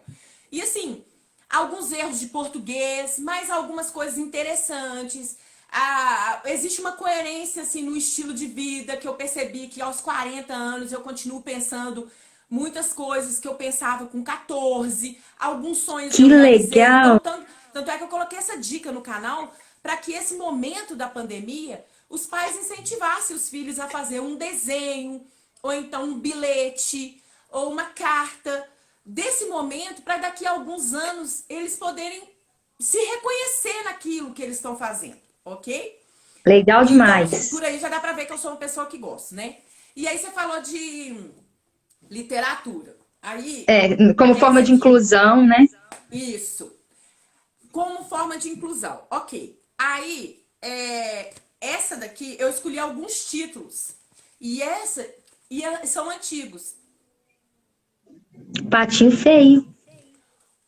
E assim, alguns erros de português, mas algumas coisas interessantes. Existe uma coerência assim, no estilo de vida que eu percebi que aos 40 anos eu continuo pensando muitas coisas que eu pensava com 14, alguns sonhos Que eu realizei. legal. Então, tanto é que eu coloquei essa dica no canal para que esse momento da pandemia os pais incentivassem os filhos a fazer um desenho, ou então um bilhete, ou uma carta desse momento para daqui a alguns anos eles poderem se reconhecer naquilo que eles estão fazendo, ok? Legal Então, por demais. aí já dá pra ver que eu sou uma pessoa que gosta, né? E aí você falou de literatura. Aí, Como forma essa de aqui, inclusão, né? isso, como forma de inclusão, ok. Aí, essa daqui, eu escolhi alguns títulos. São antigos. Patinho feio.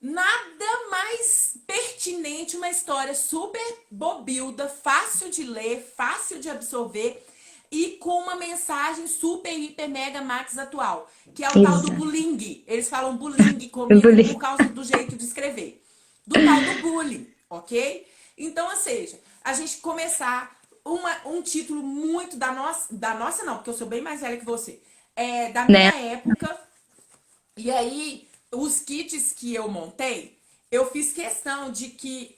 Nada mais pertinente, uma história super bobilda, fácil de ler, fácil de absorver e com uma mensagem super, hiper, mega, max atual, que é o tal do Exato. bullying. Eles falam bullying Eu vou comigo por ler. causa do jeito de escrever. Do tal do bullying, ok? Então, ou seja, a gente começar um título muito da nossa não, porque eu sou bem mais velha que você, da Né? minha época. E aí, os kits que eu montei, eu fiz questão de que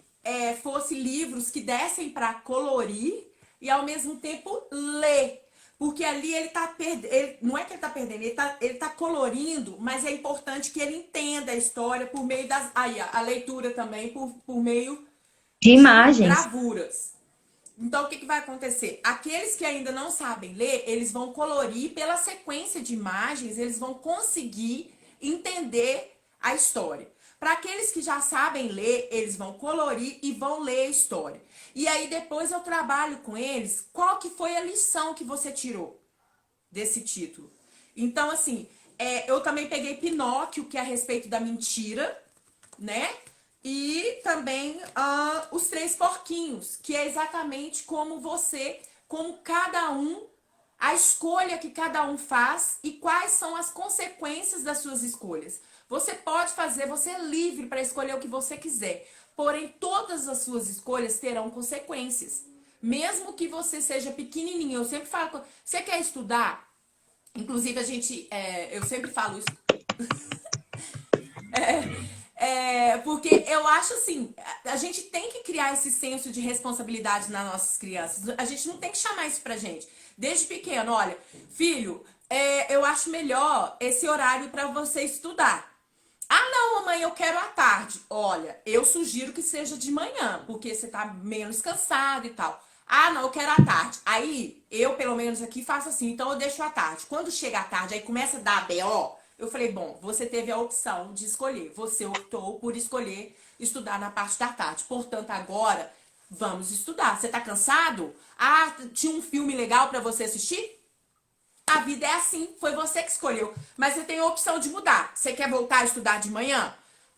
fosse livros que dessem para colorir e ao mesmo tempo ler. Porque ali ele tá perdendo, não é que ele tá perdendo, ele tá colorindo, mas é importante que ele entenda a história por meio das. Aí, a leitura também por meio De de imagens. gravuras. Então, o que vai acontecer? Aqueles que ainda não sabem ler, eles vão colorir pela sequência de imagens, eles vão conseguir entender a história. Para aqueles que já sabem ler, eles vão colorir e vão ler a história. E aí, depois eu trabalho com eles qual que foi a lição que você tirou desse título. Então, assim, eu também peguei Pinóquio, que é a respeito da mentira, né? E também os Três Porquinhos, que é exatamente como cada um, a escolha que cada um faz e quais são as consequências das suas escolhas. Você pode fazer, você é livre para escolher o que você quiser, porém todas as suas escolhas terão consequências. Mesmo que você seja pequenininho, eu sempre falo, você quer estudar? Inclusive eu sempre falo isso. Porque eu acho assim, a gente tem que criar esse senso de responsabilidade nas nossas crianças. A gente não tem que chamar isso pra gente. Desde pequeno, olha, filho, eu acho melhor esse horário para você estudar. Ah, não, mamãe, eu quero à tarde. Olha, eu sugiro que seja de manhã, porque você tá menos cansado e tal. Ah, não, eu quero à tarde. Aí, eu, pelo menos aqui, faço assim, então eu deixo à tarde. Quando chega à tarde, aí começa a dar BO, eu falei, bom, você teve a opção de escolher. Você optou por escolher estudar na parte da tarde. Portanto, agora, vamos estudar. Você tá cansado? Ah, tinha um filme legal pra você assistir? A vida é assim, foi você que escolheu. Mas você tem a opção de mudar. Você quer voltar a estudar de manhã?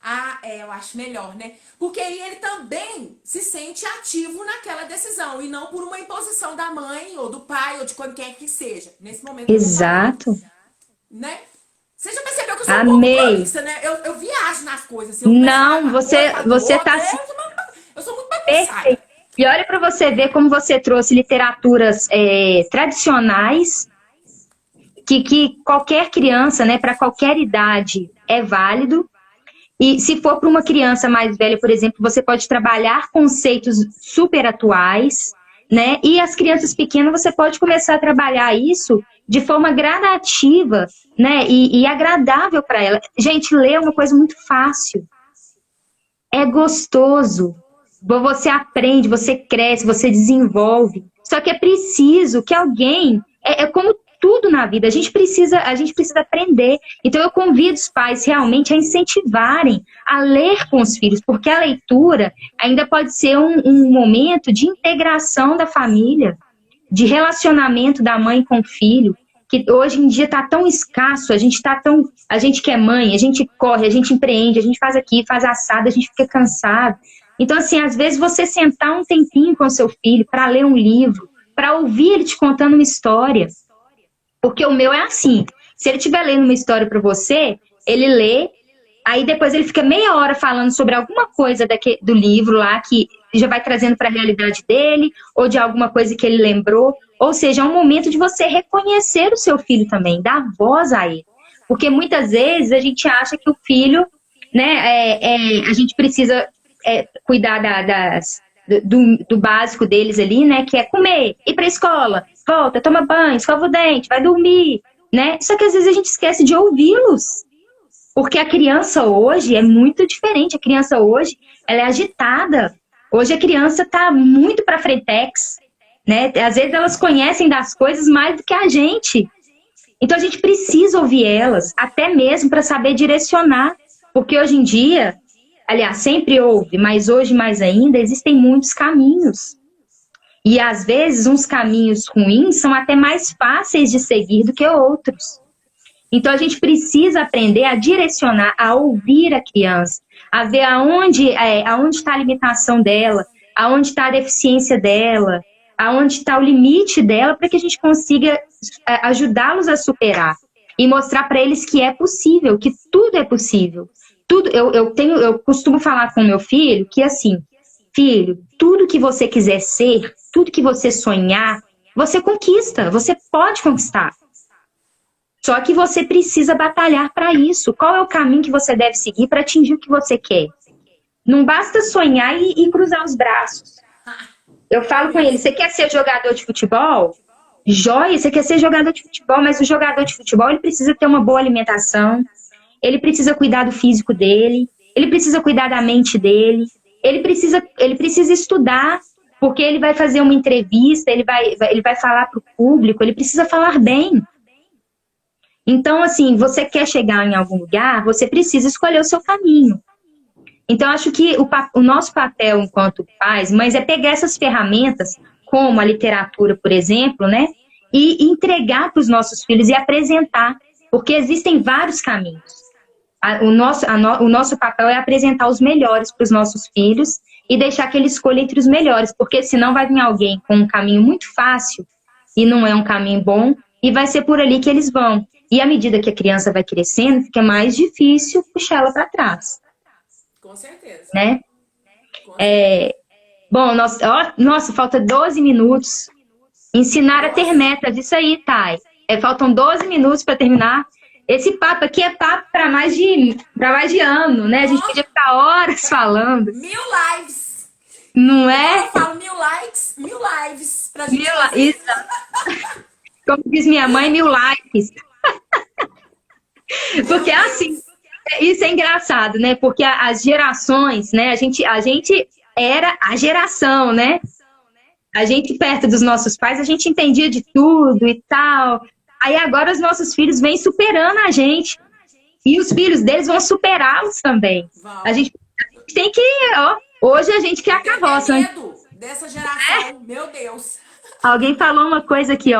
Ah, eu acho melhor, né? Porque aí ele também se sente ativo naquela decisão e não por uma imposição da mãe ou do pai ou de quem quer que seja. Nesse momento eu tô falando, Exato. né? Você já percebeu que eu sou um pouco Amei. prolixa, né? Eu viajo nas coisas. Assim, eu começo a falar de Não, uma coisa, falo de você tá outra. Eu sou muito bagunçada. perfeito. E olha para você ver como você trouxe literaturas tradicionais que qualquer criança, né, para qualquer idade é válido. E se for para uma criança mais velha, por exemplo, você pode trabalhar conceitos super atuais, né? E as crianças pequenas, você pode começar a trabalhar isso de forma gradativa, né? E agradável para ela. Gente, ler é uma coisa muito fácil. É gostoso. Você aprende, você cresce, você desenvolve. Só que é preciso que alguém, como tudo na vida, a gente precisa aprender. Então eu convido os pais realmente a incentivarem a ler com os filhos, porque a leitura ainda pode ser um momento de integração da família. de relacionamento da mãe com o filho, que hoje em dia tá tão escasso, a gente que é mãe, a gente corre, a gente empreende, a gente faz aqui, faz assado, a gente fica cansado. Então, assim, às vezes você sentar um tempinho com o seu filho para ler um livro, para ouvir ele te contando uma história. Porque o meu é assim, se ele estiver lendo uma história para você, ele lê, aí depois ele fica meia hora falando sobre alguma coisa do livro lá, que já vai trazendo para a realidade dele, ou de alguma coisa que ele lembrou. Ou seja, é um momento de você reconhecer o seu filho também, dar voz a ele. Porque muitas vezes a gente acha que o filho, né, a gente precisa cuidar do básico deles ali, né, que é comer, ir para a escola, volta, toma banho, escova o dente, vai dormir, né? Só que às vezes a gente esquece de ouvi-los. Porque a criança hoje é muito diferente. A criança hoje, ela é agitada. Hoje a criança está muito para frentex, né? Às vezes elas conhecem das coisas mais do que a gente. Então a gente precisa ouvir elas, até mesmo para saber direcionar. Porque hoje em dia, aliás, sempre houve, mas hoje mais ainda, existem muitos caminhos. E às vezes uns caminhos ruins são até mais fáceis de seguir do que outros. Então, a gente precisa aprender a direcionar, a ouvir a criança, a ver aonde está a limitação dela, aonde está a deficiência dela, aonde está o limite dela, para que a gente consiga ajudá-los a superar e mostrar para eles que é possível, que tudo é possível. Tudo, eu costumo falar com meu filho que assim, filho, tudo que você quiser ser, tudo que você sonhar, você conquista, você pode conquistar. Só que você precisa batalhar para isso. Qual é o caminho que você deve seguir para atingir o que você quer? Não basta sonhar e cruzar os braços. Eu falo com ele, você quer ser jogador de futebol? Joia, você quer ser jogador de futebol, mas o jogador de futebol ele precisa ter uma boa alimentação, ele precisa cuidar do físico dele, ele precisa cuidar da mente dele, ele precisa estudar, porque ele vai fazer uma entrevista, ele vai falar para o público, ele precisa falar bem. Então, assim, você quer chegar em algum lugar, você precisa escolher o seu caminho. Então, acho que o nosso papel enquanto pais, mães, é pegar essas ferramentas, como a literatura, por exemplo, né? E entregar para os nossos filhos e apresentar, porque existem vários caminhos. O nosso papel é apresentar os melhores para os nossos filhos e deixar que eles escolham entre os melhores, porque senão vai vir alguém com um caminho muito fácil e não é um caminho bom, e vai ser por ali que eles vão. E à medida que a criança vai crescendo, fica mais difícil puxar ela para trás. Com certeza. Né? Bom, nossa, falta 12 minutos. Ensinar a ter metas, isso aí, Thay. Faltam 12 minutos para terminar. Esse papo aqui é papo para mais de ano, né? A gente podia ficar horas falando. 1000 lives. Não é? Eu falo 1000 likes, 1000 lives pra gente fazer. Isso. Como diz minha mãe, 1000 likes. Porque assim, isso é engraçado, né? Porque as gerações, né? A gente era a geração, né? A gente, perto dos nossos pais, a gente entendia de tudo e tal. Aí agora os nossos filhos vêm superando a gente. E os filhos deles vão superá-los também. A gente tem que, hoje a gente quer a carroça. Eu tenho medo dessa geração, meu Deus. Alguém falou uma coisa aqui,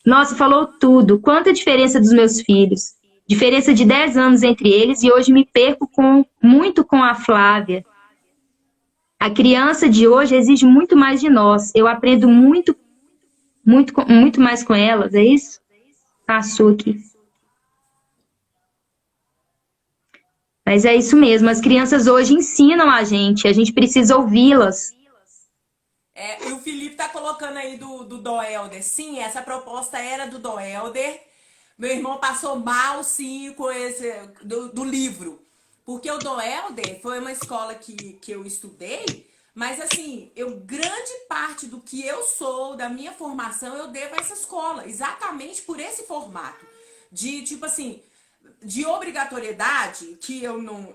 Nossa, falou tudo. Quanta diferença dos meus filhos. Diferença de 10 anos entre eles e hoje me perco muito com a Flávia. A criança de hoje exige muito mais de nós. Eu aprendo muito mais com elas, é isso? Passou aqui. Mas é isso mesmo, as crianças hoje ensinam a gente precisa ouvi-las. E o Felipe tá colocando aí do Doelder. Sim, essa proposta era do Doelder. Meu irmão passou mal, sim, com esse do livro. Porque o Doelder foi uma escola que eu estudei, mas assim, grande parte do que eu sou, da minha formação, eu devo a essa escola. Exatamente por esse formato. De, tipo assim, de obrigatoriedade, que eu não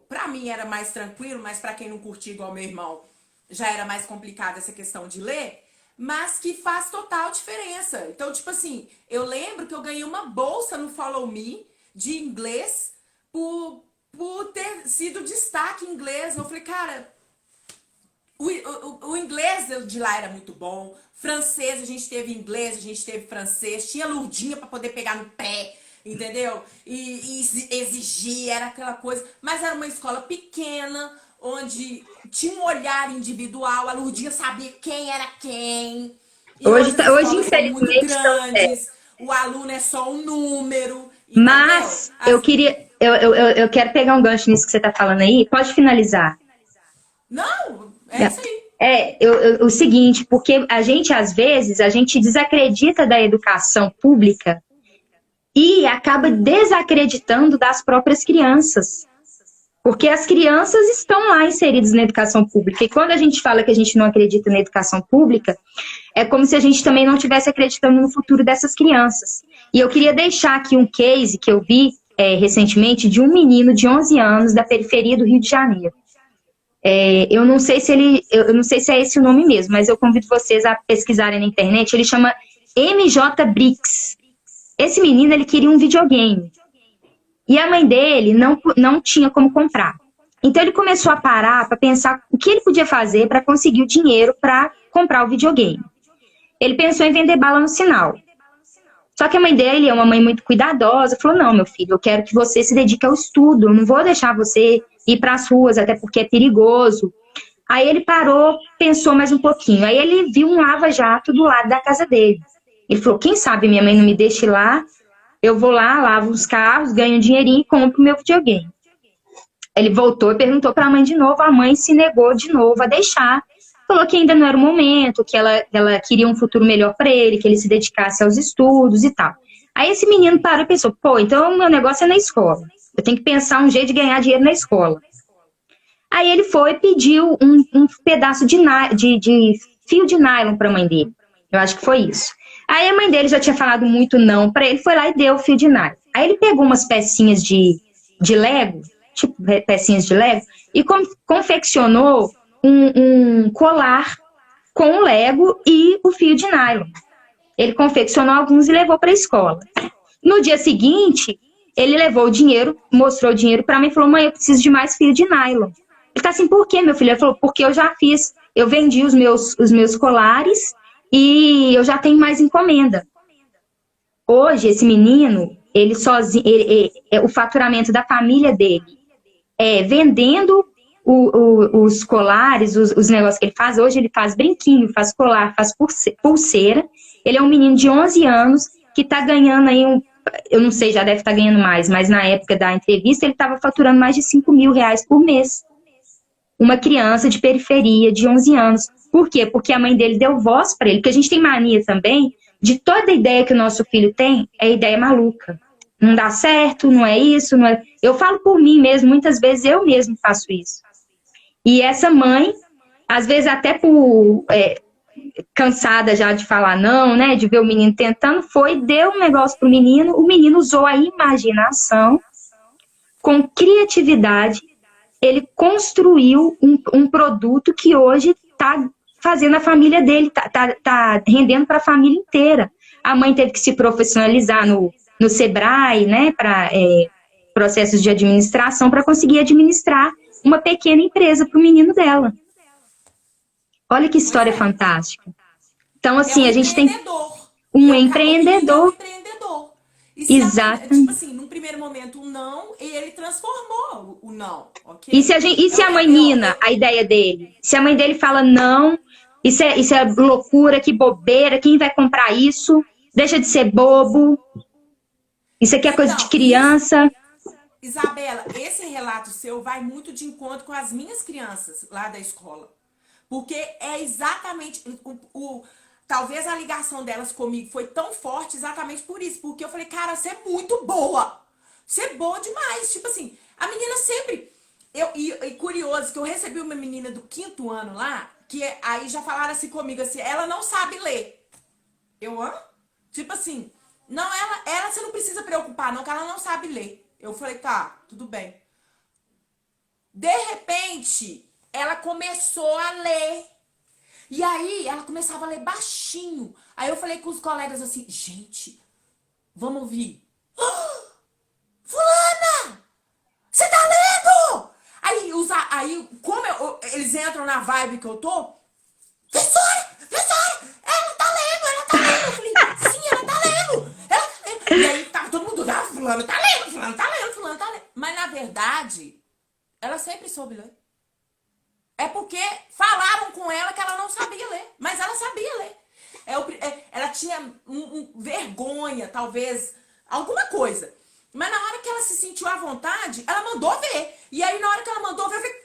pra mim era mais tranquilo, mas pra quem não curtia igual meu irmão, já era mais complicada essa questão de ler, mas que faz total diferença. Então, tipo assim, eu lembro que eu ganhei uma bolsa no Follow Me de inglês por ter sido destaque em inglês. Eu falei, cara, O inglês de lá era muito bom. Francês, a gente teve inglês, a gente teve francês. Tinha Lurdinha para poder pegar no pé, entendeu? E exigir, era aquela coisa. Mas era uma escola pequena, onde tinha um olhar individual. A Lurdinha sabia quem era quem. E Hoje, hoje as hoje escolas estão muito infelizmente, estão certos. grandes. O aluno é só um número, entendeu? Mas eu queria. Eu quero pegar um gancho nisso que você está falando aí. Pode finalizar. Não, é isso aí. O seguinte, porque a gente, às vezes, a gente desacredita da educação pública e acaba desacreditando das próprias crianças. Porque as crianças estão lá inseridas na educação pública. E quando a gente fala que a gente não acredita na educação pública, é como se a gente também não estivesse acreditando no futuro dessas crianças. E eu queria deixar aqui um case que eu vi recentemente de um menino de 11 anos da periferia do Rio de Janeiro. Eu não sei se é esse o nome mesmo, mas eu convido vocês a pesquisarem na internet. Ele chama MJ Brix. Esse menino, ele queria um videogame. E a mãe dele não tinha como comprar. Então ele começou a parar para pensar o que ele podia fazer para conseguir o dinheiro para comprar o videogame. Ele pensou em vender bala no sinal. Só que a mãe dele é uma mãe muito cuidadosa, falou: não, meu filho, eu quero que você se dedique ao estudo, eu não vou deixar você ir para as ruas, até porque é perigoso. Aí ele parou, pensou mais um pouquinho. Aí ele viu um lava-jato do lado da casa dele. Ele falou: quem sabe minha mãe não me deixa ir lá, eu vou lá, lavo os carros, ganho um dinheirinho e compro o meu videogame. Ele voltou e perguntou para a mãe de novo, a mãe se negou de novo a deixar. Falou que ainda não era o momento, que ela queria um futuro melhor para ele, que ele se dedicasse aos estudos e tal. Aí esse menino parou e pensou: pô, então o meu negócio é na escola. Eu tenho que pensar um jeito de ganhar dinheiro na escola. Aí ele foi e pediu um pedaço de fio de nylon para a mãe dele. Eu acho que foi isso. Aí a mãe dele já tinha falado muito não para ele, foi lá e deu o fio de nylon. Aí ele pegou umas pecinhas de Lego, tipo pecinhas de Lego, e confeccionou um colar com o Lego e o fio de nylon. Ele confeccionou alguns e levou para a escola. No dia seguinte, ele levou o dinheiro, mostrou o dinheiro para mim e falou: mãe, eu preciso de mais fio de nylon. Ele tá assim: por quê, meu filho? Ele falou: porque eu já fiz, eu vendi os meus colares e eu já tenho mais encomenda. Hoje, esse menino, ele sozinho, o faturamento da família dele vendendo os colares, os negócios que ele faz. Hoje ele faz brinquinho, faz colar, faz pulseira. Ele é um menino de 11 anos que está ganhando aí eu não sei, já deve estar ganhando mais, mas na época da entrevista ele estava faturando mais de 5.000 reais por mês. Uma criança de periferia de 11 anos. Por quê? Porque a mãe dele deu voz para ele. Porque a gente tem mania também de toda ideia que o nosso filho tem é ideia maluca. Não dá certo, não é isso, não é... Eu falo por mim mesmo, muitas vezes eu mesmo faço isso. E essa mãe, às vezes até por cansada já de falar não, né, de ver o menino tentando, deu um negócio pro menino, o menino usou a imaginação, com criatividade, ele construiu um produto que hoje está fazendo a família dele, tá rendendo para a família inteira. A mãe teve que se profissionalizar no Sebrae, né, para processos de administração, para conseguir administrar uma pequena empresa para o menino dela. Olha que história fantástica. Então, assim, a gente tem um empreendedor. Exato. Tipo assim, num primeiro momento um não, e ele transformou o não, ok? E se a mãe mina a ideia dele? Se a mãe dele fala não, isso é loucura, que bobeira, quem vai comprar isso? Deixa de ser bobo. Isso aqui é coisa de criança. Isabela, esse relato seu vai muito de encontro com as minhas crianças lá da escola. Porque é exatamente talvez a ligação delas comigo foi tão forte exatamente por isso. Porque eu falei: cara, você é muito boa. Você é boa demais. Tipo assim, a menina sempre... E curioso que eu recebi uma menina do 5º ano lá, que aí já falaram assim comigo, assim, ela não sabe ler. Tipo assim, não, ela você não precisa preocupar não, que ela não sabe ler. Eu falei: tá, tudo bem. De repente, ela começou a ler. E aí, ela começava a ler baixinho. Aí eu falei com os colegas assim: gente, vamos ouvir. Fulana! Você tá lendo? Aí como eles entram na vibe que eu tô. Professora, ela tá lendo. Eu falei, sim, ela tá lendo. Ela tá lendo. E aí tava todo mundo, fulano tá lendo. Mas na verdade, ela sempre soube ler. É porque falaram com ela que ela não sabia ler, mas ela sabia ler. Ela tinha vergonha, talvez, alguma coisa. Mas na hora que ela se sentiu à vontade, ela mandou ver. E aí na hora que ela mandou ver, eu falei,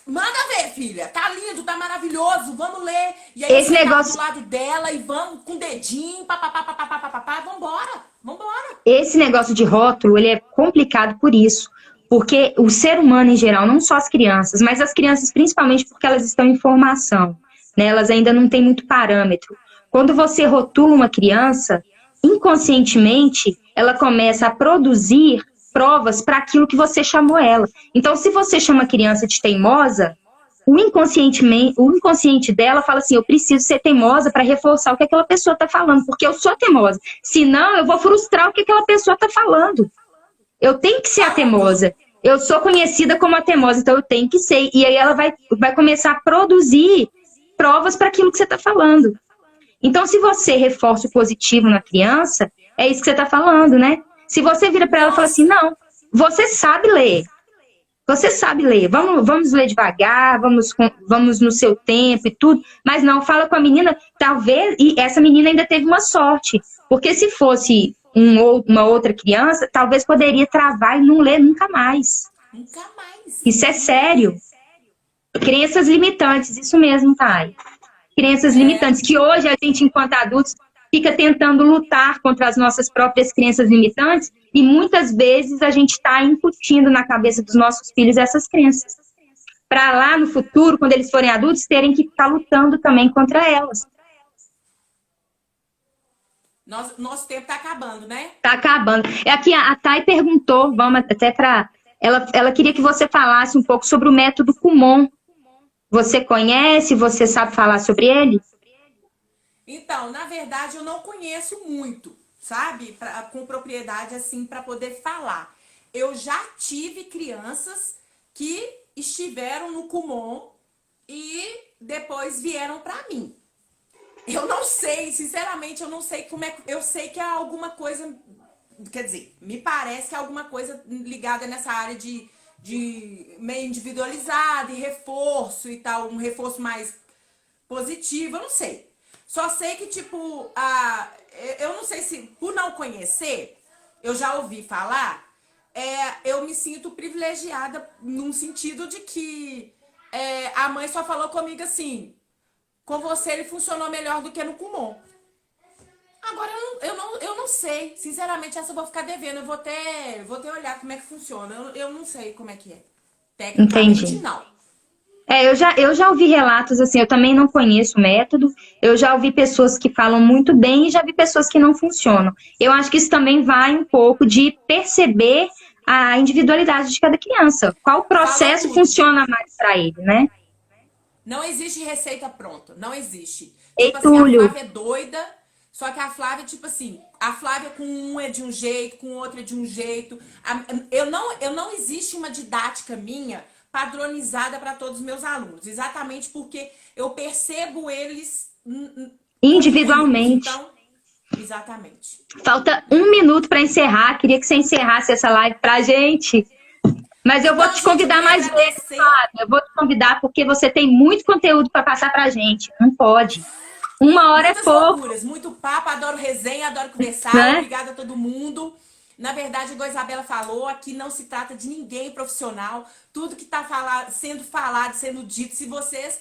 manda ver, filha. Tá lindo, tá maravilhoso, vamos ler. E aí Esse negócio... do lado dela e vamos com o dedinho, vambora. Esse negócio de rótulo, ele é complicado por isso. Porque o ser humano em geral, não só as crianças, mas as crianças principalmente porque elas estão em formação, né? Elas ainda não têm muito parâmetro. Quando você rotula uma criança, inconscientemente, ela começa a produzir provas para aquilo que você chamou ela. Então, se você chama a criança de teimosa, o inconsciente dela fala assim, eu preciso ser teimosa para reforçar o que aquela pessoa está falando, porque eu sou teimosa. Senão, eu vou frustrar o que aquela pessoa está falando. Eu tenho que ser a teimosa. Eu sou conhecida como a teimosa, então eu tenho que ser. E aí ela vai começar a produzir provas para aquilo que você está falando. Então, se você reforça o positivo na criança, é isso que você está falando, né? Se você vira para ela e fala assim, não, você sabe ler. Você sabe ler. Vamos ler devagar, vamos no seu tempo e tudo. Mas não, fala com a menina, talvez... E essa menina ainda teve uma sorte. Porque se fosse... uma outra criança, talvez poderia travar e não ler nunca mais. Nunca mais. Isso é sério. Crenças limitantes, isso mesmo, Thay. Crenças limitantes, que hoje a gente, enquanto adultos, fica tentando lutar contra as nossas próprias crenças limitantes e muitas vezes a gente está incutindo na cabeça dos nossos filhos essas crenças. Para lá no futuro, quando eles forem adultos, terem que ficar lutando também contra elas. Nosso tempo tá acabando, né? Tá acabando. Aqui a Thay perguntou, vamos até para... Ela queria que você falasse um pouco sobre o método Kumon. Você conhece? Você sabe falar sobre ele? Então, na verdade, eu não conheço muito, sabe? Com propriedade, assim, para poder falar. Eu já tive crianças que estiveram no Kumon e depois vieram para mim. Eu não sei, sinceramente, eu não sei como é... Eu sei que é alguma coisa... Quer dizer, me parece que é alguma coisa ligada nessa área de meio individualizada e reforço e tal. Um reforço mais positivo, eu não sei. Só sei que, tipo, eu não sei se... Por não conhecer, eu já ouvi falar, eu me sinto privilegiada num sentido de que a mãe só falou comigo assim... Com você ele funcionou melhor do que no Kumon. Agora eu não sei. Sinceramente, essa eu vou ficar devendo. Eu vou ter olhar como é que funciona. Eu não sei como é que é. Tecnicamente, entendi. não. Eu já ouvi relatos assim, eu também não conheço o método. Eu já ouvi pessoas que falam muito bem e já vi pessoas que não funcionam. Eu acho que isso também vai um pouco de perceber a individualidade de cada criança. Qual processo funciona mais para ele, né? Não existe receita pronta, não existe. Ei, tipo assim, Túlio. a Flávia é doida, só que a Flávia, tipo assim, a Flávia com um é de um jeito, com o outro é de um jeito. Eu não existe uma didática minha padronizada para todos os meus alunos, exatamente porque eu percebo eles individualmente. Então, exatamente. Falta 1 minuto para encerrar. Queria que você encerrasse essa live pra gente. Mas eu vou te convidar mais vezes, Flávia. Eu vou te convidar porque você tem muito conteúdo para passar pra gente. Não pode. 1 hora Muitas é pouco. loucuras, muito papo, adoro resenha, adoro conversar. Né? Obrigada a todo mundo. Na verdade, igual a Isabela falou, aqui não se trata de ninguém profissional. Tudo que está sendo falado, sendo dito, se vocês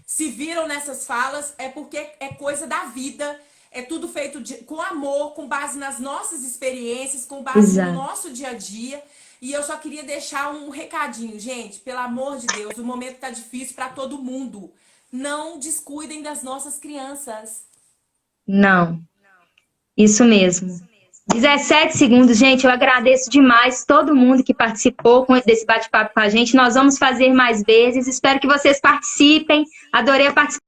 se viram nessas falas, é porque é coisa da vida. É tudo feito com amor, com base nas nossas experiências, com base no nosso dia a dia. E eu só queria deixar um recadinho, gente, pelo amor de Deus, o momento tá difícil para todo mundo. Não descuidem das nossas crianças. Não, isso mesmo. 17 segundos, gente, eu agradeço demais todo mundo que participou desse bate-papo com a gente. Nós vamos fazer mais vezes, espero que vocês participem. Adorei a participação.